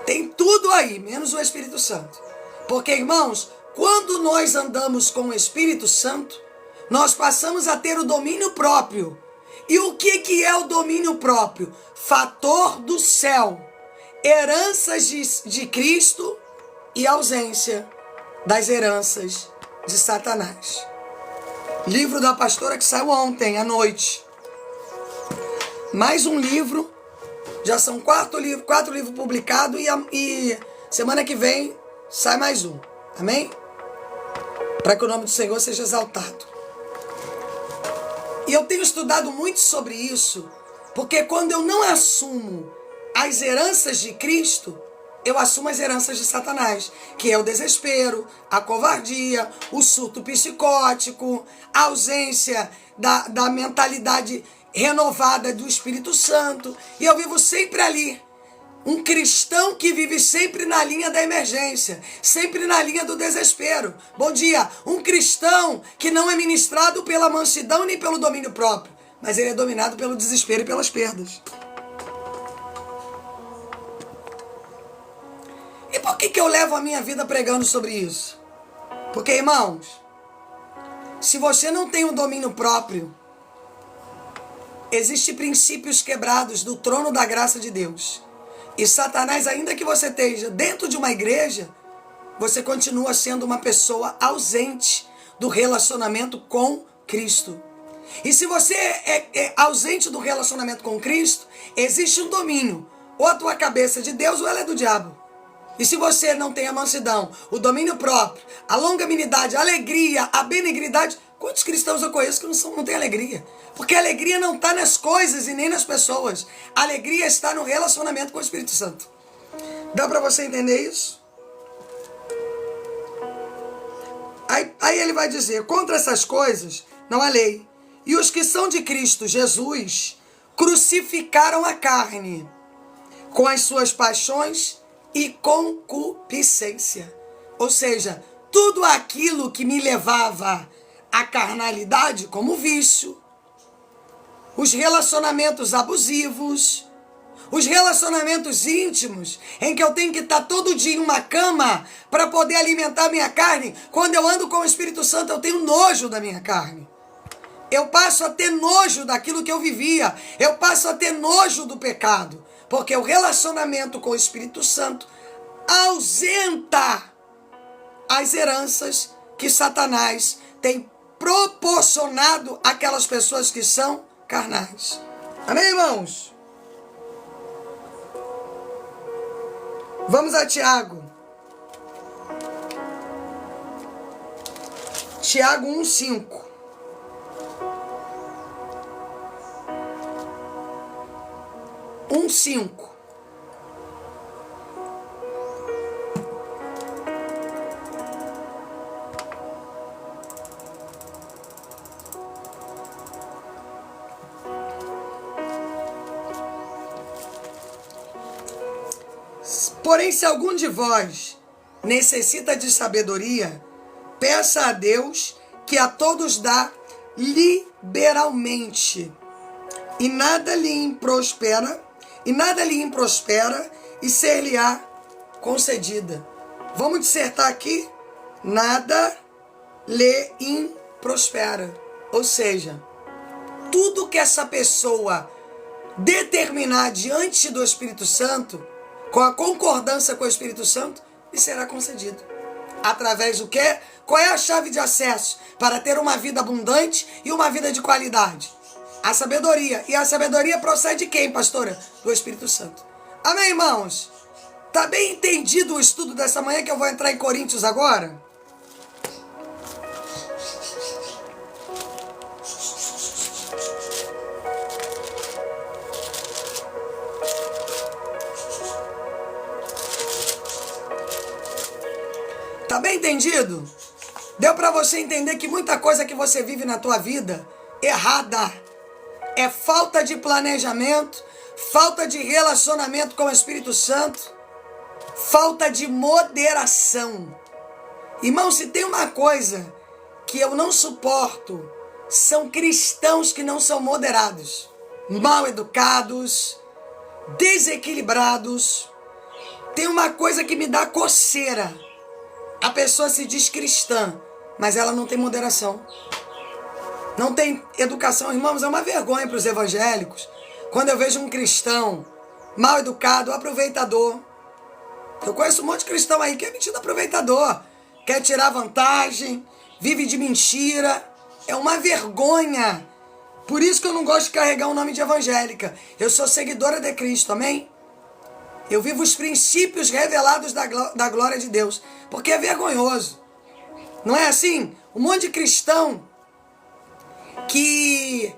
Tem tudo aí, menos o Espírito Santo. Porque, irmãos, quando nós andamos com o Espírito Santo, nós passamos a ter o domínio próprio. E o que é o domínio próprio? Fator do céu. Heranças de Cristo e ausência das heranças de Satanás. Livro da pastora que saiu ontem à noite. Mais um livro. Já são quatro livros publicados e semana que vem sai mais um. Amém? Para que o nome do Senhor seja exaltado. E eu tenho estudado muito sobre isso, porque quando eu não assumo as heranças de Cristo, eu assumo as heranças de Satanás, que é o desespero, a covardia, o surto psicótico, a ausência da mentalidade renovada do Espírito Santo. E eu vivo sempre ali. Um cristão que vive sempre na linha da emergência, sempre na linha do desespero. Bom dia. Um cristão que não é ministrado pela mansidão nem pelo domínio próprio, mas ele é dominado pelo desespero e pelas perdas. E por que eu levo a minha vida pregando sobre isso? Porque, irmãos, se você não tem um domínio próprio, existem princípios quebrados do trono da graça de Deus. E Satanás, ainda que você esteja dentro de uma igreja, você continua sendo uma pessoa ausente do relacionamento com Cristo. E se você é ausente do relacionamento com Cristo, existe um domínio. Ou a tua cabeça é de Deus ou ela é do diabo. E se você não tem a mansidão, o domínio próprio, a longanimidade, a alegria, a benignidade, quantos cristãos eu conheço que não têm alegria? Porque a alegria não está nas coisas e nem nas pessoas. A alegria está no relacionamento com o Espírito Santo. Dá para você entender isso? Aí ele vai dizer, contra essas coisas não há lei. E os que são de Cristo Jesus crucificaram a carne com as suas paixões e concupiscência. Ou seja, tudo aquilo que me levava à carnalidade, como vício, os relacionamentos abusivos, os relacionamentos íntimos, em que eu tenho que estar todo dia em uma cama para poder alimentar minha carne. Quando eu ando com o Espírito Santo, eu tenho nojo da minha carne. Eu passo a ter nojo daquilo que eu vivia. Eu passo a ter nojo do pecado. Porque o relacionamento com o Espírito Santo ausenta as heranças que Satanás tem proporcionado àquelas pessoas que são carnais. Amém, irmãos? Vamos a Tiago. Tiago 1:5. Porém, se algum de vós necessita de sabedoria, peça a Deus, que a todos dá liberalmente, e nada lhe improspera, e ser-lhe-á concedida. Vamos dissertar aqui, nada lhe improspera. Ou seja, tudo que essa pessoa determinar diante do Espírito Santo, com a concordância com o Espírito Santo, lhe será concedido. Através do quê? Qual é a chave de acesso para ter uma vida abundante e uma vida de qualidade? A sabedoria. E a sabedoria procede de quem, pastora? Do Espírito Santo. Amém, irmãos? Tá bem entendido o estudo dessa manhã que eu vou entrar em Coríntios agora? Tá bem entendido? Deu para você entender que muita coisa que você vive na tua vida errada é falta de planejamento, falta de relacionamento com o Espírito Santo, falta de moderação. Irmão, se tem uma coisa que eu não suporto, são cristãos que não são moderados, mal educados, desequilibrados. Tem uma coisa que me dá coceira. A pessoa se diz cristã, mas ela não tem moderação. Não tem educação. Irmãos, é uma vergonha para os evangélicos quando eu vejo um cristão mal educado, aproveitador. Eu conheço um monte de cristão aí que é metido aproveitador. Quer tirar vantagem, vive de mentira. É uma vergonha. Por isso que eu não gosto de carregar o nome de evangélica. Eu sou seguidora de Cristo, amém? Eu vivo os princípios revelados da glória de Deus. Porque é vergonhoso. Não é assim? Um monte de cristão que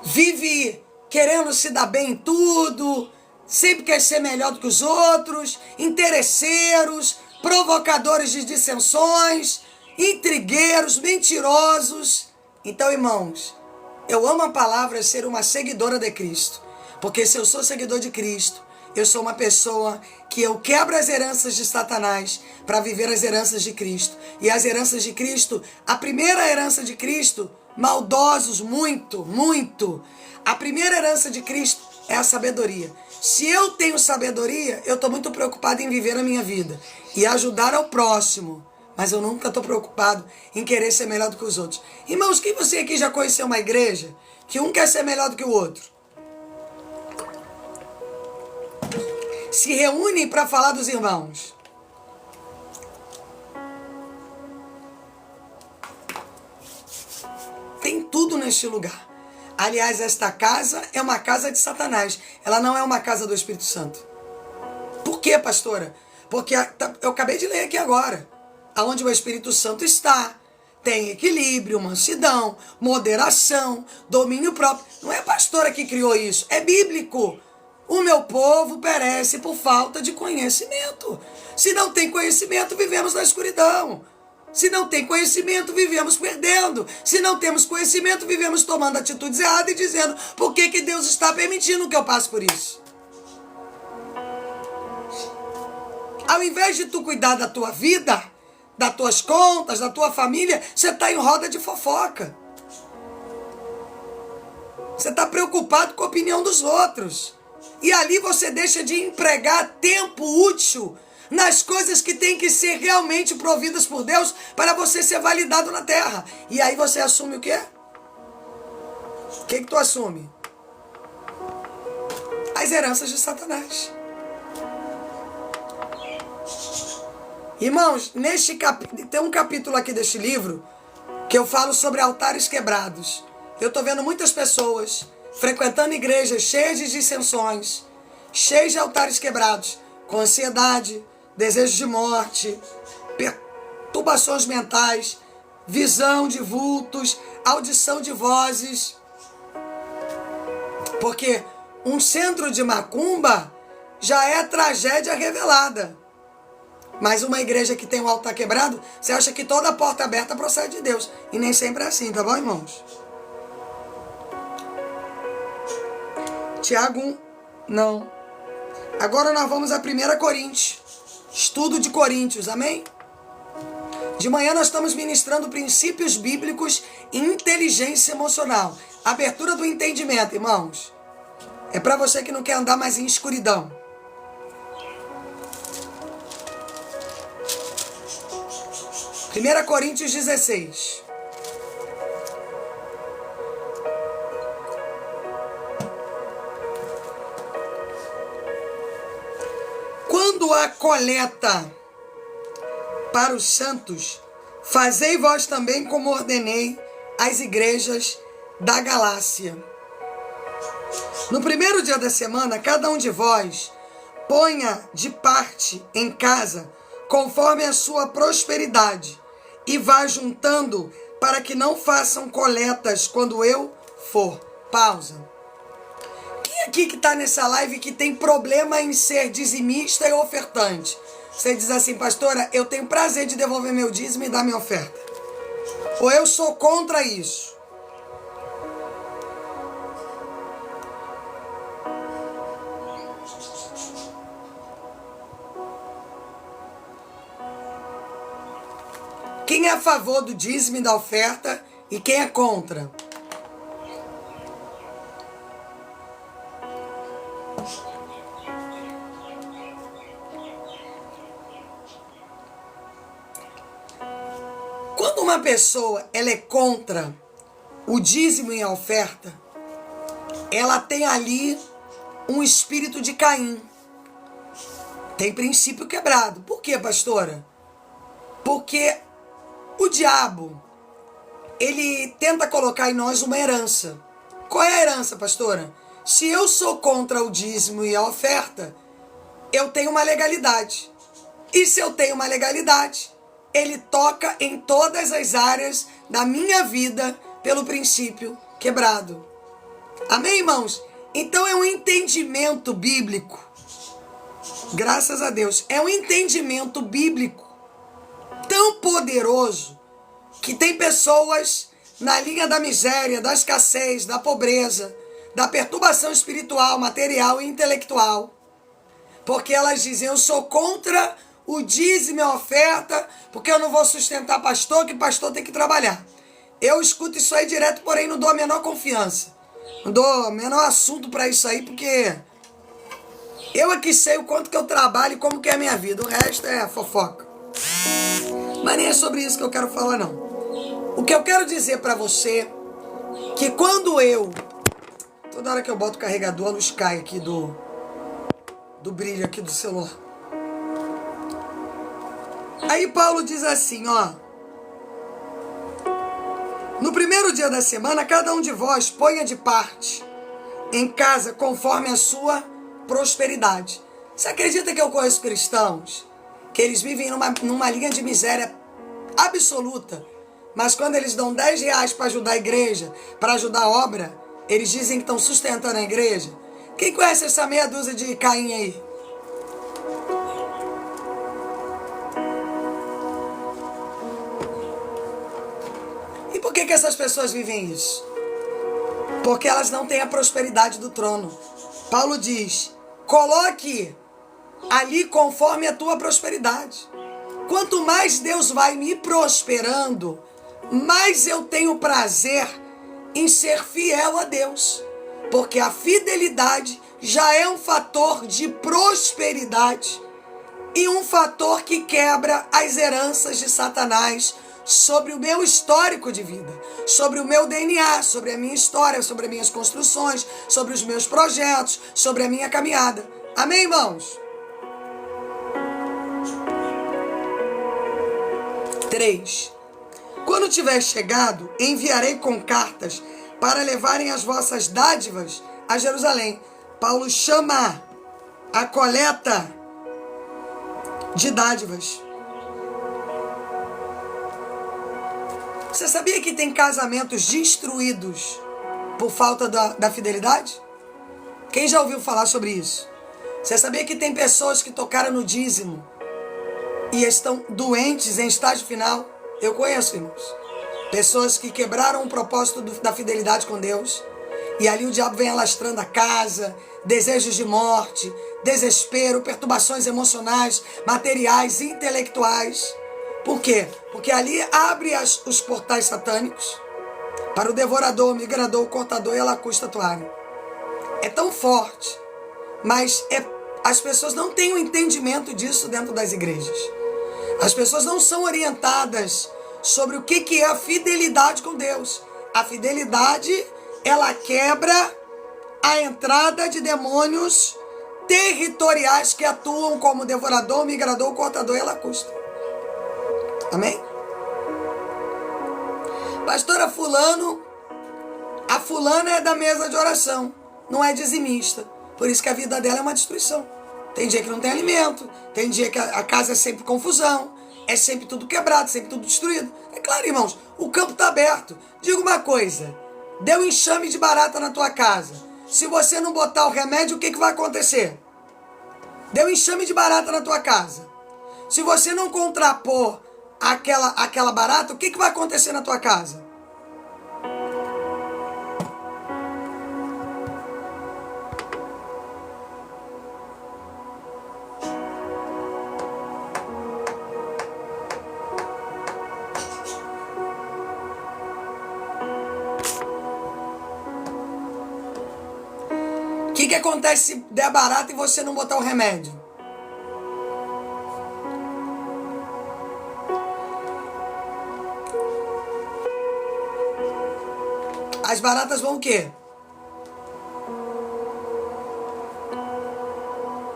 vive querendo se dar bem em tudo, sempre quer ser melhor do que os outros, interesseiros, provocadores de dissensões, intrigueiros, mentirosos. Então, irmãos, eu amo a palavra ser uma seguidora de Cristo. Porque se eu sou seguidor de Cristo, eu sou uma pessoa que eu quebro as heranças de Satanás para viver as heranças de Cristo. E as heranças de Cristo, a primeira herança de Cristo, maldosos, muito. A primeira herança de Cristo é a sabedoria. Se eu tenho sabedoria, eu estou muito preocupado em viver a minha vida e ajudar ao próximo. Mas eu nunca estou preocupado em querer ser melhor do que os outros. Irmãos, quem você aqui já conheceu uma igreja que um quer ser melhor do que o outro? Se reúnem para falar dos irmãos. Tem tudo neste lugar. Aliás, esta casa é uma casa de Satanás. Ela não é uma casa do Espírito Santo. Por quê, pastora? Porque eu acabei de ler aqui agora. Aonde o Espírito Santo está, tem equilíbrio, mansidão, moderação, domínio próprio. Não é a pastora que criou isso, é bíblico. O meu povo perece por falta de conhecimento. Se não tem conhecimento, vivemos na escuridão. Se não tem conhecimento, vivemos perdendo. Se não temos conhecimento, vivemos tomando atitudes erradas e dizendo por que Deus está permitindo que eu passe por isso. Ao invés de tu cuidar da tua vida, das tuas contas, da tua família, você está em roda de fofoca. Você está preocupado com a opinião dos outros. E ali você deixa de empregar tempo útil nas coisas que têm que ser realmente providas por Deus para você ser validado na terra. E aí você assume o quê? O que tu assume? As heranças de Satanás. Irmãos, tem um capítulo aqui deste livro que eu falo sobre altares quebrados. Eu estou vendo muitas pessoas frequentando igrejas cheias de dissensões, cheias de altares quebrados, com ansiedade, desejo de morte, perturbações mentais, visão de vultos, audição de vozes. Porque um centro de macumba já é tragédia revelada. Mas uma igreja que tem um altar quebrado, você acha que toda porta aberta procede de Deus. E nem sempre é assim, tá bom, irmãos? Tiago 1, não. Agora nós vamos a 1 Coríntios. Estudo de Coríntios, amém? De manhã nós estamos ministrando princípios bíblicos e inteligência emocional. Abertura do entendimento, irmãos. É para você que não quer andar mais em escuridão. 1 Coríntios 16. quanto à coleta para os santos, fazei vós também como ordenei às igrejas da Galácia. No primeiro dia da semana, cada um de vós ponha de parte em casa, conforme a sua prosperidade, e vá juntando, para que não façam coletas quando eu for. Pausa. Quem aqui que está nessa live que tem problema em ser dizimista e ofertante? Você diz assim, pastora, eu tenho prazer de devolver meu dízimo e dar minha oferta. Ou eu sou contra isso? Quem é a favor do dízimo e da oferta e quem é contra? Quando uma pessoa ela é contra o dízimo e a oferta, ela tem ali um espírito de Caim. Tem princípio quebrado. Por quê, pastora? Porque o diabo, ele tenta colocar em nós uma herança. Qual é a herança, pastora? Se eu sou contra o dízimo e a oferta, eu tenho uma legalidade. E se eu tenho uma legalidade, ele toca em todas as áreas da minha vida pelo princípio quebrado. Amém, irmãos? Então é um entendimento bíblico. Graças a Deus. É um entendimento bíblico tão poderoso que tem pessoas na linha da miséria, da escassez, da pobreza, da perturbação espiritual, material e intelectual. Porque elas dizem, eu sou contra o dízimo e a oferta, porque eu não vou sustentar pastor, que pastor tem que trabalhar. Eu escuto isso aí direto, porém não dou a menor confiança. Não dou o menor assunto para isso aí, porque eu aqui sei o quanto que eu trabalho e como que é a minha vida. O resto é fofoca. Mas nem é sobre isso que eu quero falar, não. O que eu quero dizer para você, que quando toda hora que eu boto o carregador, a luz cai aqui do brilho aqui do celular. Aí Paulo diz assim, ó. No primeiro dia da semana, cada um de vós ponha de parte em casa conforme a sua prosperidade. Você acredita que eu conheço cristãos que eles vivem numa linha de miséria absoluta, mas quando eles dão 10 reais para ajudar a igreja, para ajudar a obra, eles dizem que estão sustentando a igreja? Quem conhece essa meia dúzia de Caim aí? E por que essas pessoas vivem isso? Porque elas não têm a prosperidade do trono. Paulo diz, coloque ali conforme a tua prosperidade. Quanto mais Deus vai me prosperando, mais eu tenho prazer em ser fiel a Deus. Porque a fidelidade já é um fator de prosperidade e um fator que quebra as heranças de Satanás sobre o meu histórico de vida, sobre o meu DNA, sobre a minha história, sobre as minhas construções, sobre os meus projetos, sobre a minha caminhada. Amém, irmãos? 3. Quando tiver chegado, enviarei com cartas para levarem as vossas dádivas a Jerusalém. Paulo chama a coleta de dádivas. Você sabia que tem casamentos destruídos por falta da fidelidade? Quem já ouviu falar sobre isso? Você sabia que tem pessoas que tocaram no dízimo e estão doentes em estágio final? Eu conheço, irmãos. Pessoas que quebraram o propósito da fidelidade com Deus. E ali o diabo vem alastrando a casa, desejos de morte, desespero, perturbações emocionais, materiais, intelectuais. Por quê? Porque ali abre os portais satânicos para o devorador, o migrador, o cortador e a lacusta atuarem. É tão forte, mas as pessoas não têm o entendimento disso dentro das igrejas. As pessoas não são orientadas sobre o que é a fidelidade com Deus. A fidelidade, ela quebra a entrada de demônios territoriais que atuam como devorador, migrador, cortador e lacusta. Amém? Pastora fulano, a fulana é da mesa de oração, não é dizimista. Por isso que a vida dela é uma destruição. Tem dia que não tem alimento, tem dia que a casa é sempre confusão, é sempre tudo quebrado, sempre tudo destruído. É claro, irmãos, o campo está aberto. Diga uma coisa, deu enxame de barata na tua casa. Se você não botar o remédio, o que vai acontecer? Deu enxame de barata na tua casa. Se você não contrapor aquela barata, o que vai acontecer na tua casa? O que acontece se der barata e você não botar o remédio? As baratas vão o quê?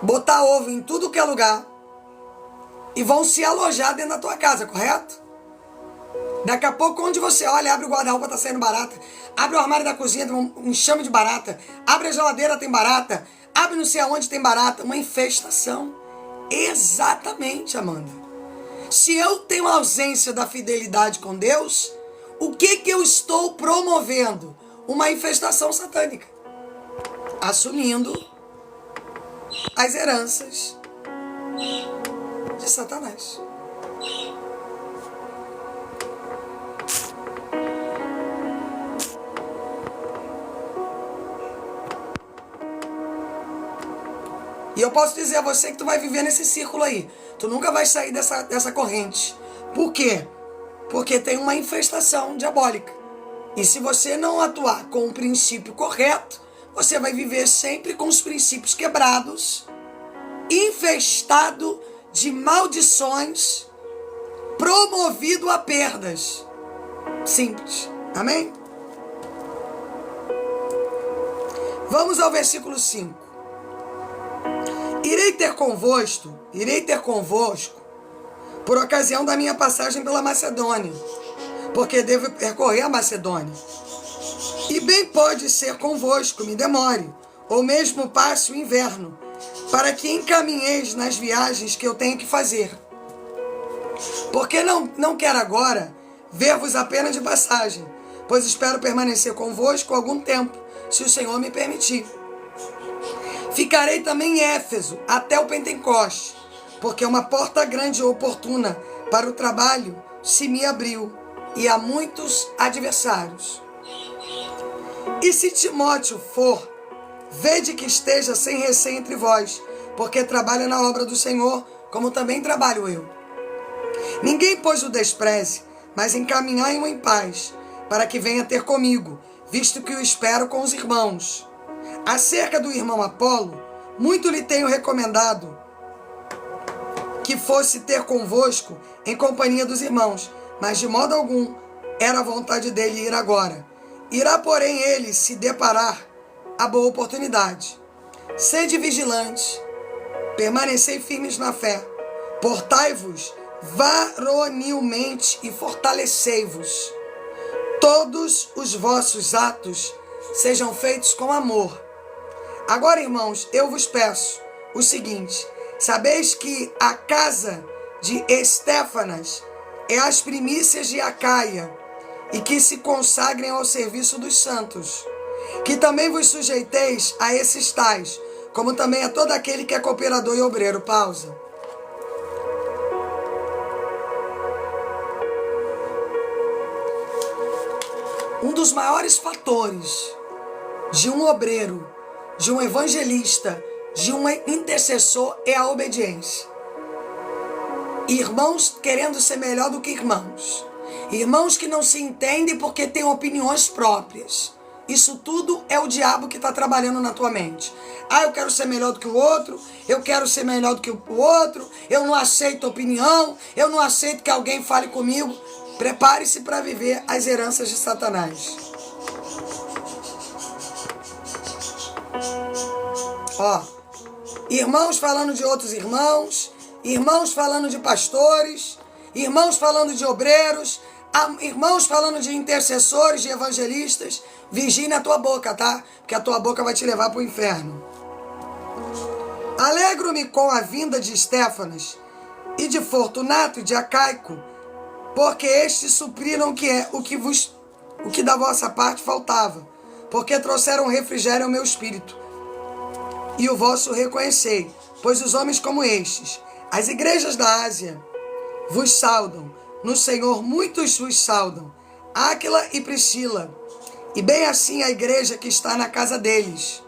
Botar ovo em tudo que é lugar e vão se alojar dentro da tua casa, correto? Daqui a pouco, onde você olha, abre o guarda-roupa, tá saindo barata. Abre o armário da cozinha, tem um enxame de barata. Abre a geladeira, tem barata. Abre não sei aonde, tem barata. Uma infestação. Exatamente, Amanda. Se eu tenho ausência da fidelidade com Deus, o que eu estou promovendo? Uma infestação satânica. Assumindo as heranças de Satanás. E eu posso dizer a você que tu vai viver nesse círculo aí. Tu nunca vai sair dessa corrente. Por quê? Porque tem uma infestação diabólica. E se você não atuar com o princípio correto, você vai viver sempre com os princípios quebrados, infestado de maldições, promovido a perdas. Simples. Amém? Vamos ao versículo 5. Irei ter convosco, por ocasião da minha passagem pela Macedônia, porque devo percorrer a Macedônia. E bem pode ser convosco, me demore, ou mesmo passe o inverno, para que encaminheis nas viagens que eu tenho que fazer. Porque não quero agora ver-vos apenas de passagem, pois espero permanecer convosco algum tempo, se o Senhor me permitir. Ficarei também em Éfeso até o Pentecoste, porque uma porta grande e oportuna para o trabalho se me abriu, e há muitos adversários. E se Timóteo for, vede que esteja sem receio entre vós, porque trabalha na obra do Senhor, como também trabalho eu. Ninguém, pois, o despreze, mas encaminhai-o em paz, para que venha ter comigo, visto que o espero com os irmãos. Acerca do irmão Apolo, muito lhe tenho recomendado que fosse ter convosco em companhia dos irmãos, mas de modo algum era a vontade dele ir agora. Irá, porém, ele se deparar a boa oportunidade. Sede vigilantes, permanecei firmes na fé, portai-vos varonilmente e fortalecei-vos. Todos os vossos atos sejam feitos com amor. Agora, irmãos, eu vos peço o seguinte: sabeis que a casa de Estéfanas é as primícias de Acaia, e que se consagrem ao serviço dos santos. Que também vos sujeiteis a esses tais, como também a todo aquele que é cooperador e obreiro. Pausa. Um dos maiores fatores de um obreiro, de um evangelista, de um intercessor é a obediência. Irmãos querendo ser melhor do que irmãos. Irmãos que não se entendem porque têm opiniões próprias. Isso tudo é o diabo que está trabalhando na tua mente. Ah, eu quero ser melhor do que o outro, eu quero ser melhor do que o outro, eu não aceito opinião, eu não aceito que alguém fale comigo. Prepare-se para viver as heranças de Satanás. irmãos falando de outros irmãos, irmãos falando de pastores, irmãos falando de obreiros, irmãos falando de intercessores, de evangelistas. Vigie na tua boca, tá? Porque a tua boca vai te levar para o inferno. Alegro-me com a vinda de Estéfanas e de Fortunato e de Acaico, porque estes supriram o que da vossa parte faltava, porque trouxeram refrigério ao meu espírito. E o vosso reconhecei, pois os homens como estes, as igrejas da Ásia, vos saudam. No Senhor muitos vos saudam, Áquila e Priscila, e bem assim a igreja que está na casa deles.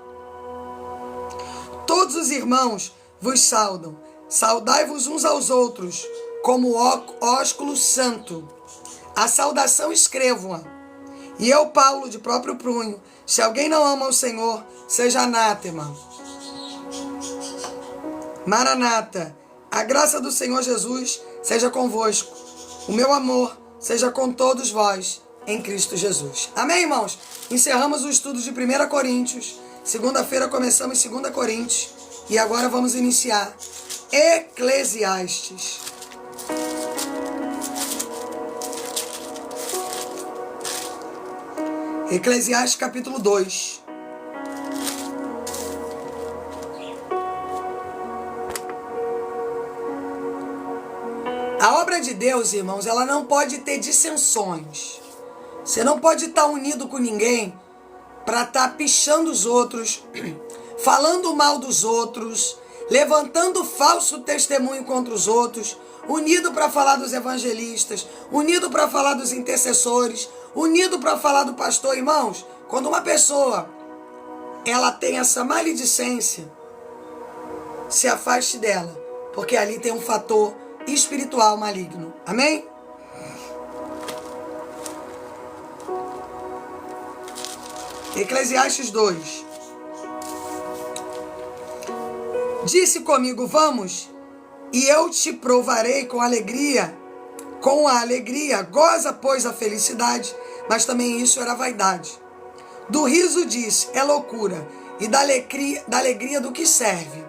Todos os irmãos vos saudam. Saudai-vos uns aos outros, como ósculo santo. A saudação escrevo-a. E eu, Paulo, de próprio punho, se alguém não ama o Senhor, seja anátema. Maranata, a graça do Senhor Jesus seja convosco. O meu amor seja com todos vós, em Cristo Jesus. Amém, irmãos? Encerramos o estudo de 1 Coríntios. Segunda-feira começamos 2 Coríntios. E agora vamos iniciar Eclesiastes. Eclesiastes capítulo 2. A obra de Deus, irmãos, ela não pode ter dissensões. Você não pode estar unido com ninguém para estar pichando os outros, falando mal dos outros, levantando falso testemunho contra os outros, unido para falar dos evangelistas, unido para falar dos intercessores, unido para falar do pastor. Irmãos, quando uma pessoa ela tem essa maledicência, se afaste dela, porque ali tem um fator espiritual maligno. Amém? Eclesiastes 2. Disse comigo, vamos, e eu te provarei com a alegria, goza, pois, a felicidade, mas também isso era vaidade. Do riso disse, é loucura, e da alegria do que serve.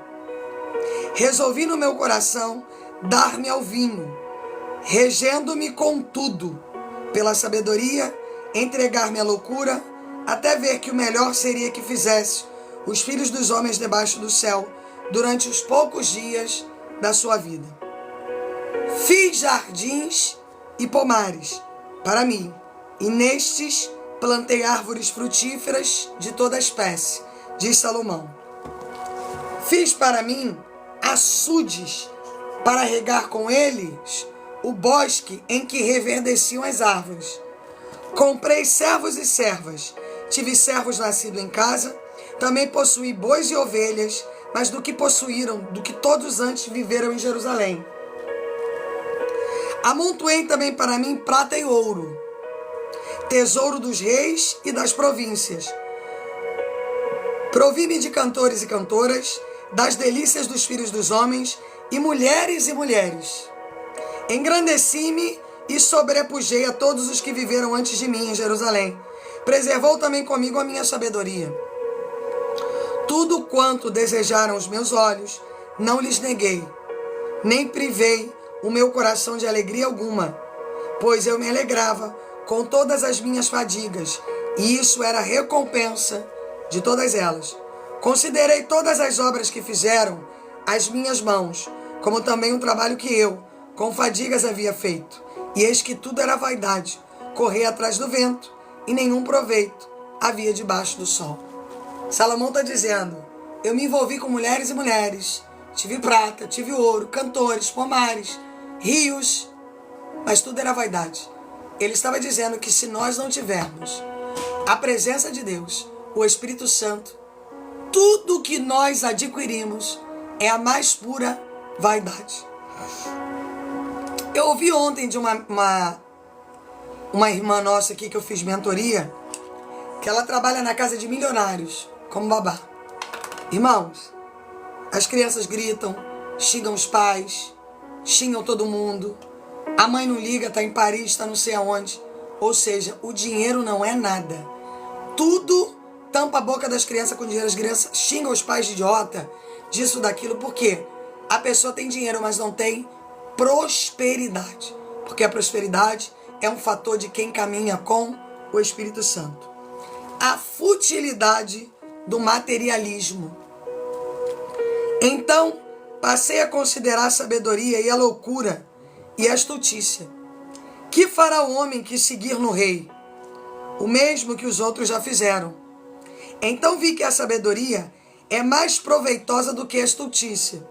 Resolvi no meu coração dar-me ao vinho, regendo-me com tudo, pela sabedoria, entregar-me à loucura, até ver que o melhor seria que fizesse os filhos dos homens debaixo do céu, durante os poucos dias da sua vida. Fiz jardins e pomares para mim, e nestes plantei árvores frutíferas de toda espécie, diz Salomão. Fiz para mim açudes para regar com eles o bosque em que reverdeciam as árvores. Comprei servos e servas, tive servos nascidos em casa, também possuí bois e ovelhas, mas do que possuíram, do que todos antes viveram em Jerusalém. Amontoei também para mim prata e ouro, tesouro dos reis e das províncias. Provi-me de cantores e cantoras, das delícias dos filhos dos homens, e mulheres. Engrandeci-me e sobrepujei a todos os que viveram antes de mim em Jerusalém. Preservou também comigo a minha sabedoria. Tudo quanto desejaram os meus olhos, não lhes neguei, nem privei o meu coração de alegria alguma, pois eu me alegrava com todas as minhas fadigas, e isso era recompensa de todas elas. Considerei todas as obras que fizeram as minhas mãos, como também um trabalho que eu, com fadigas, havia feito. E eis que tudo era vaidade, correr atrás do vento, e nenhum proveito havia debaixo do sol. Salomão está dizendo, eu me envolvi com mulheres e mulheres, tive prata, tive ouro, cantores, pomares, rios, mas tudo era vaidade. Ele estava dizendo que se nós não tivermos a presença de Deus, o Espírito Santo, tudo que nós adquirimos é a mais pura vaidade. Eu ouvi ontem de uma irmã nossa aqui que eu fiz mentoria, que ela trabalha na casa de milionários, como babá. Irmãos, as crianças gritam, xingam os pais, xingam todo mundo. A mãe não liga, está em Paris, está não sei aonde. Ou seja, o dinheiro não é nada. Tudo tampa a boca das crianças com dinheiro. As crianças xingam os pais de idiota, disso, daquilo, porque a pessoa tem dinheiro, mas não tem prosperidade. Porque a prosperidade é um fator de quem caminha com o Espírito Santo. A futilidade do materialismo. Então, passei a considerar a sabedoria e a loucura e a astutícia. Que fará o homem que seguir no rei? O mesmo que os outros já fizeram. Então vi que a sabedoria é mais proveitosa do que a astutícia.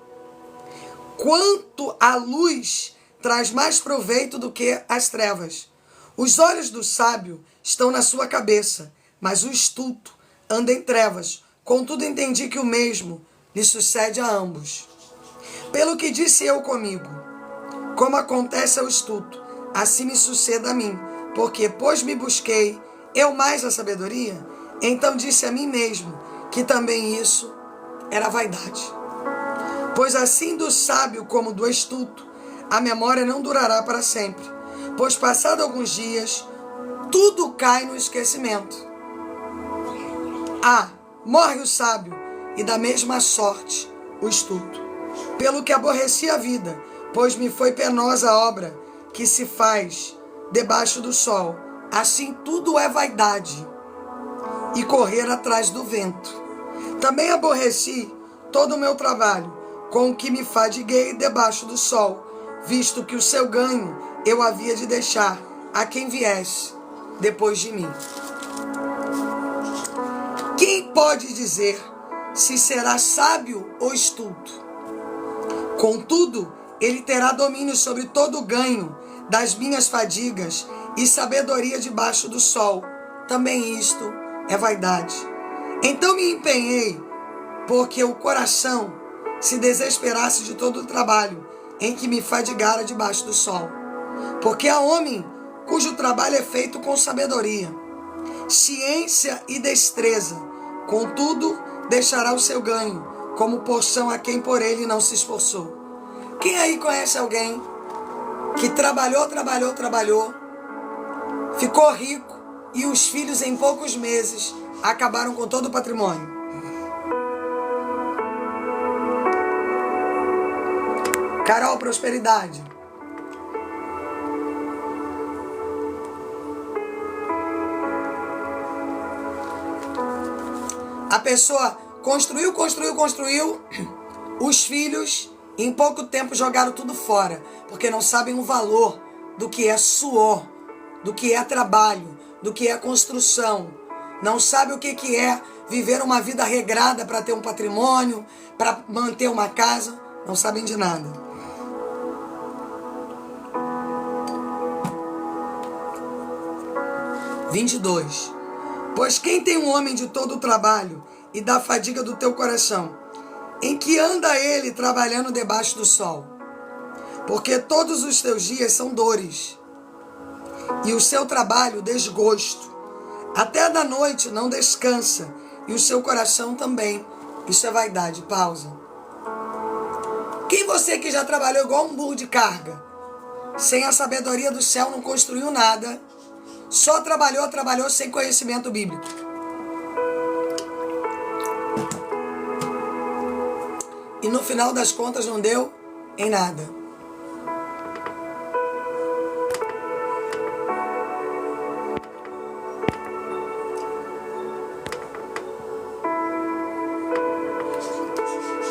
Quanto a luz traz mais proveito do que as trevas. Os olhos do sábio estão na sua cabeça, mas o astuto anda em trevas. Contudo, entendi que o mesmo lhe sucede a ambos. Pelo que disse eu comigo, como acontece ao astuto, assim me suceda a mim, porque, pois me busquei eu mais a sabedoria, então disse a mim mesmo que também isso era vaidade. Pois assim do sábio como do astuto, a memória não durará para sempre, pois passado alguns dias, tudo cai no esquecimento. Morre o sábio, e da mesma sorte o astuto. Pelo que aborreci a vida, pois me foi penosa a obra que se faz debaixo do sol. Assim tudo é vaidade e correr atrás do vento. Também aborreci todo o meu trabalho, com o que me fadiguei debaixo do sol, visto que o seu ganho eu havia de deixar a quem viesse depois de mim. Quem pode dizer se será sábio ou astuto? Contudo, ele terá domínio sobre todo o ganho das minhas fadigas e sabedoria debaixo do sol. Também isto é vaidade. Então me empenhei, porque o coração se desesperasse de todo o trabalho em que me fadigara debaixo do sol. Porque há homem cujo trabalho é feito com sabedoria, ciência e destreza, contudo deixará o seu ganho como porção a quem por ele não se esforçou. Quem aí conhece alguém que trabalhou, ficou rico e os filhos em poucos meses acabaram com todo o patrimônio? Carol, prosperidade. A pessoa construiu, os filhos em pouco tempo jogaram tudo fora, porque não sabem o valor do que é suor, do que é trabalho, do que é construção. Não sabem o que é viver uma vida regrada para ter um patrimônio, para manter uma casa. Não sabem de nada. (22) Pois quem tem um homem de todo o trabalho e da fadiga do teu coração, em que anda ele trabalhando debaixo do sol? Porque todos os teus dias são dores, e o seu trabalho desgosto. Até da noite não descansa, e o seu coração também. Isso é vaidade. Pausa. Quem você que já trabalhou igual um burro de carga, sem a sabedoria do céu, não construiu nada, só trabalhou sem conhecimento bíblico? E no final das contas não deu em nada.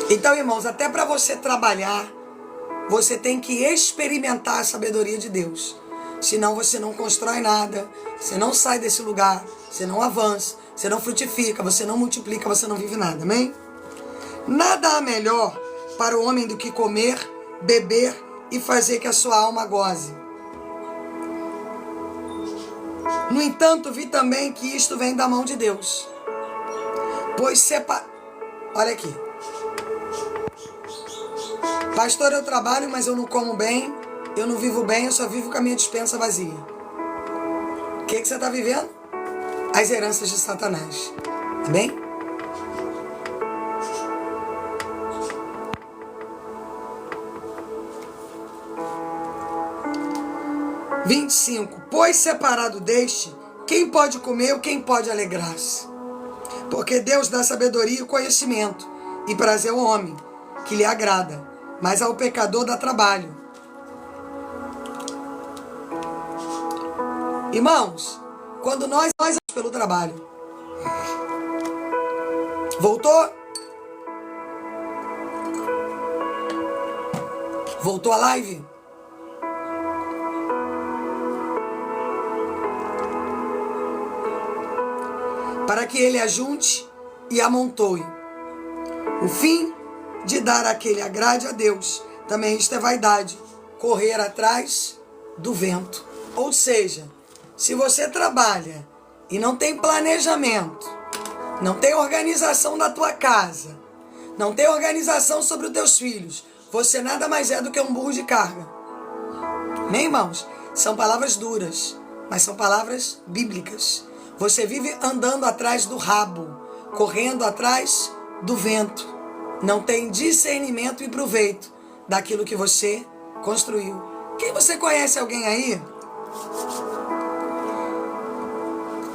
Então, irmãos, até para você trabalhar, você tem que experimentar a sabedoria de Deus. Senão você não constrói nada, você não sai desse lugar, você não avança, você não frutifica, você não multiplica, você não vive nada, amém? Nada há melhor para o homem do que comer, beber e fazer que a sua alma goze. No entanto, vi também que isto vem da mão de Deus. Pois olha aqui. Pastor, eu trabalho, mas eu não como bem, eu não vivo bem, eu só vivo com a minha despensa vazia. O que você está vivendo? As heranças de Satanás. Amém? (25) Pois separado deste, quem pode comer ou quem pode alegrar-se? Porque Deus dá sabedoria e conhecimento. e prazer ao homem, que lhe agrada, mas ao pecador dá trabalho. Irmãos, quando nós pelo trabalho. Voltou? Voltou a live? Para que ele ajunte e amontoe. O fim de dar aquele agrade a Deus. Também isto é vaidade. Correr atrás do vento. Ou seja, se você trabalha e não tem planejamento, não tem organização da tua casa, não tem organização sobre os teus filhos, você nada mais é do que um burro de carga. Amém, irmãos? São palavras duras, mas são palavras bíblicas. Você vive andando atrás do rabo, correndo atrás do vento. Não tem discernimento e proveito daquilo que você construiu. Quem você conhece alguém aí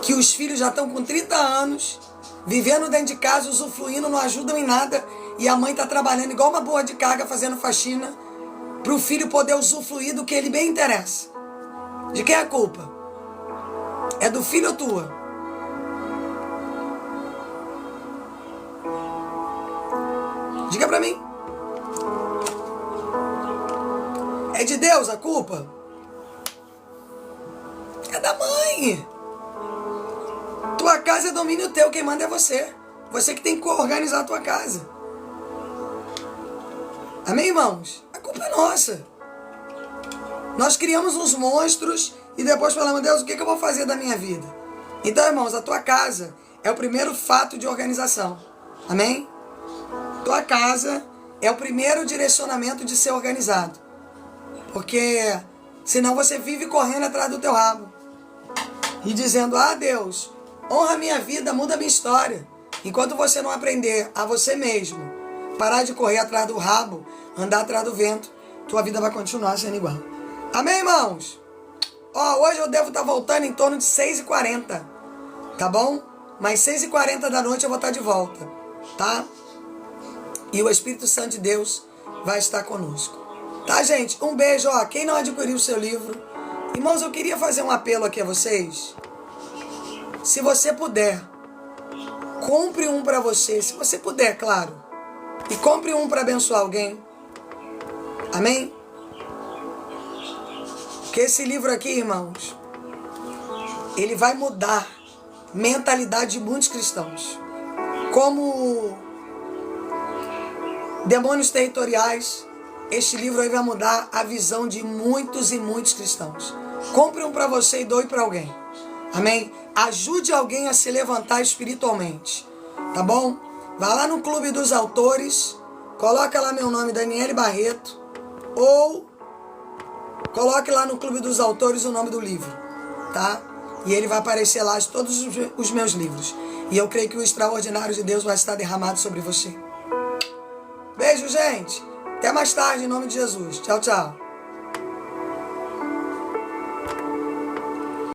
que os filhos já estão com 30 anos, vivendo dentro de casa, usufruindo, não ajudam em nada, e a mãe está trabalhando igual uma boa de carga, fazendo faxina, para o filho poder usufruir do que ele bem interessa? De quem é a culpa? É do filho ou tua? Diga para mim. É de Deus a culpa? É da mãe. Tua casa é domínio teu, quem manda é você. Você que tem que organizar a tua casa. Amém, irmãos? A culpa é nossa. Nós criamos uns monstros e depois falamos, Deus, o que eu vou fazer da minha vida? Então, irmãos, a tua casa é o primeiro fato de organização. Amém? Tua casa é o primeiro direcionamento de ser organizado. Porque senão você vive correndo atrás do teu rabo. E dizendo, Deus, honra a minha vida, muda a minha história. Enquanto você não aprender a você mesmo, parar de correr atrás do rabo, andar atrás do vento, tua vida vai continuar sendo igual. Amém, irmãos? Hoje eu devo estar voltando em torno de 6h40, tá bom? Mas 6h40 da noite eu vou estar de volta, tá? E o Espírito Santo de Deus vai estar conosco. Tá, gente? Um beijo, quem não adquiriu o seu livro. Irmãos, eu queria fazer um apelo aqui a vocês. Se você puder, compre um para você. Se você puder, claro. E compre um para abençoar alguém. Amém? Porque esse livro aqui, irmãos, ele vai mudar a mentalidade de muitos cristãos. Como Demônios Territoriais, este livro aí vai mudar a visão de muitos e muitos cristãos. Compre um para você e doe para alguém. Amém? Ajude alguém a se levantar espiritualmente. Tá bom? Vá lá no Clube dos Autores, coloca lá meu nome, Daniele Barreto, ou coloque lá no Clube dos Autores o nome do livro, tá? E ele vai aparecer lá todos os meus livros. E eu creio que o extraordinário de Deus vai estar derramado sobre você. Beijo, gente. Até mais tarde, em nome de Jesus. Tchau, tchau.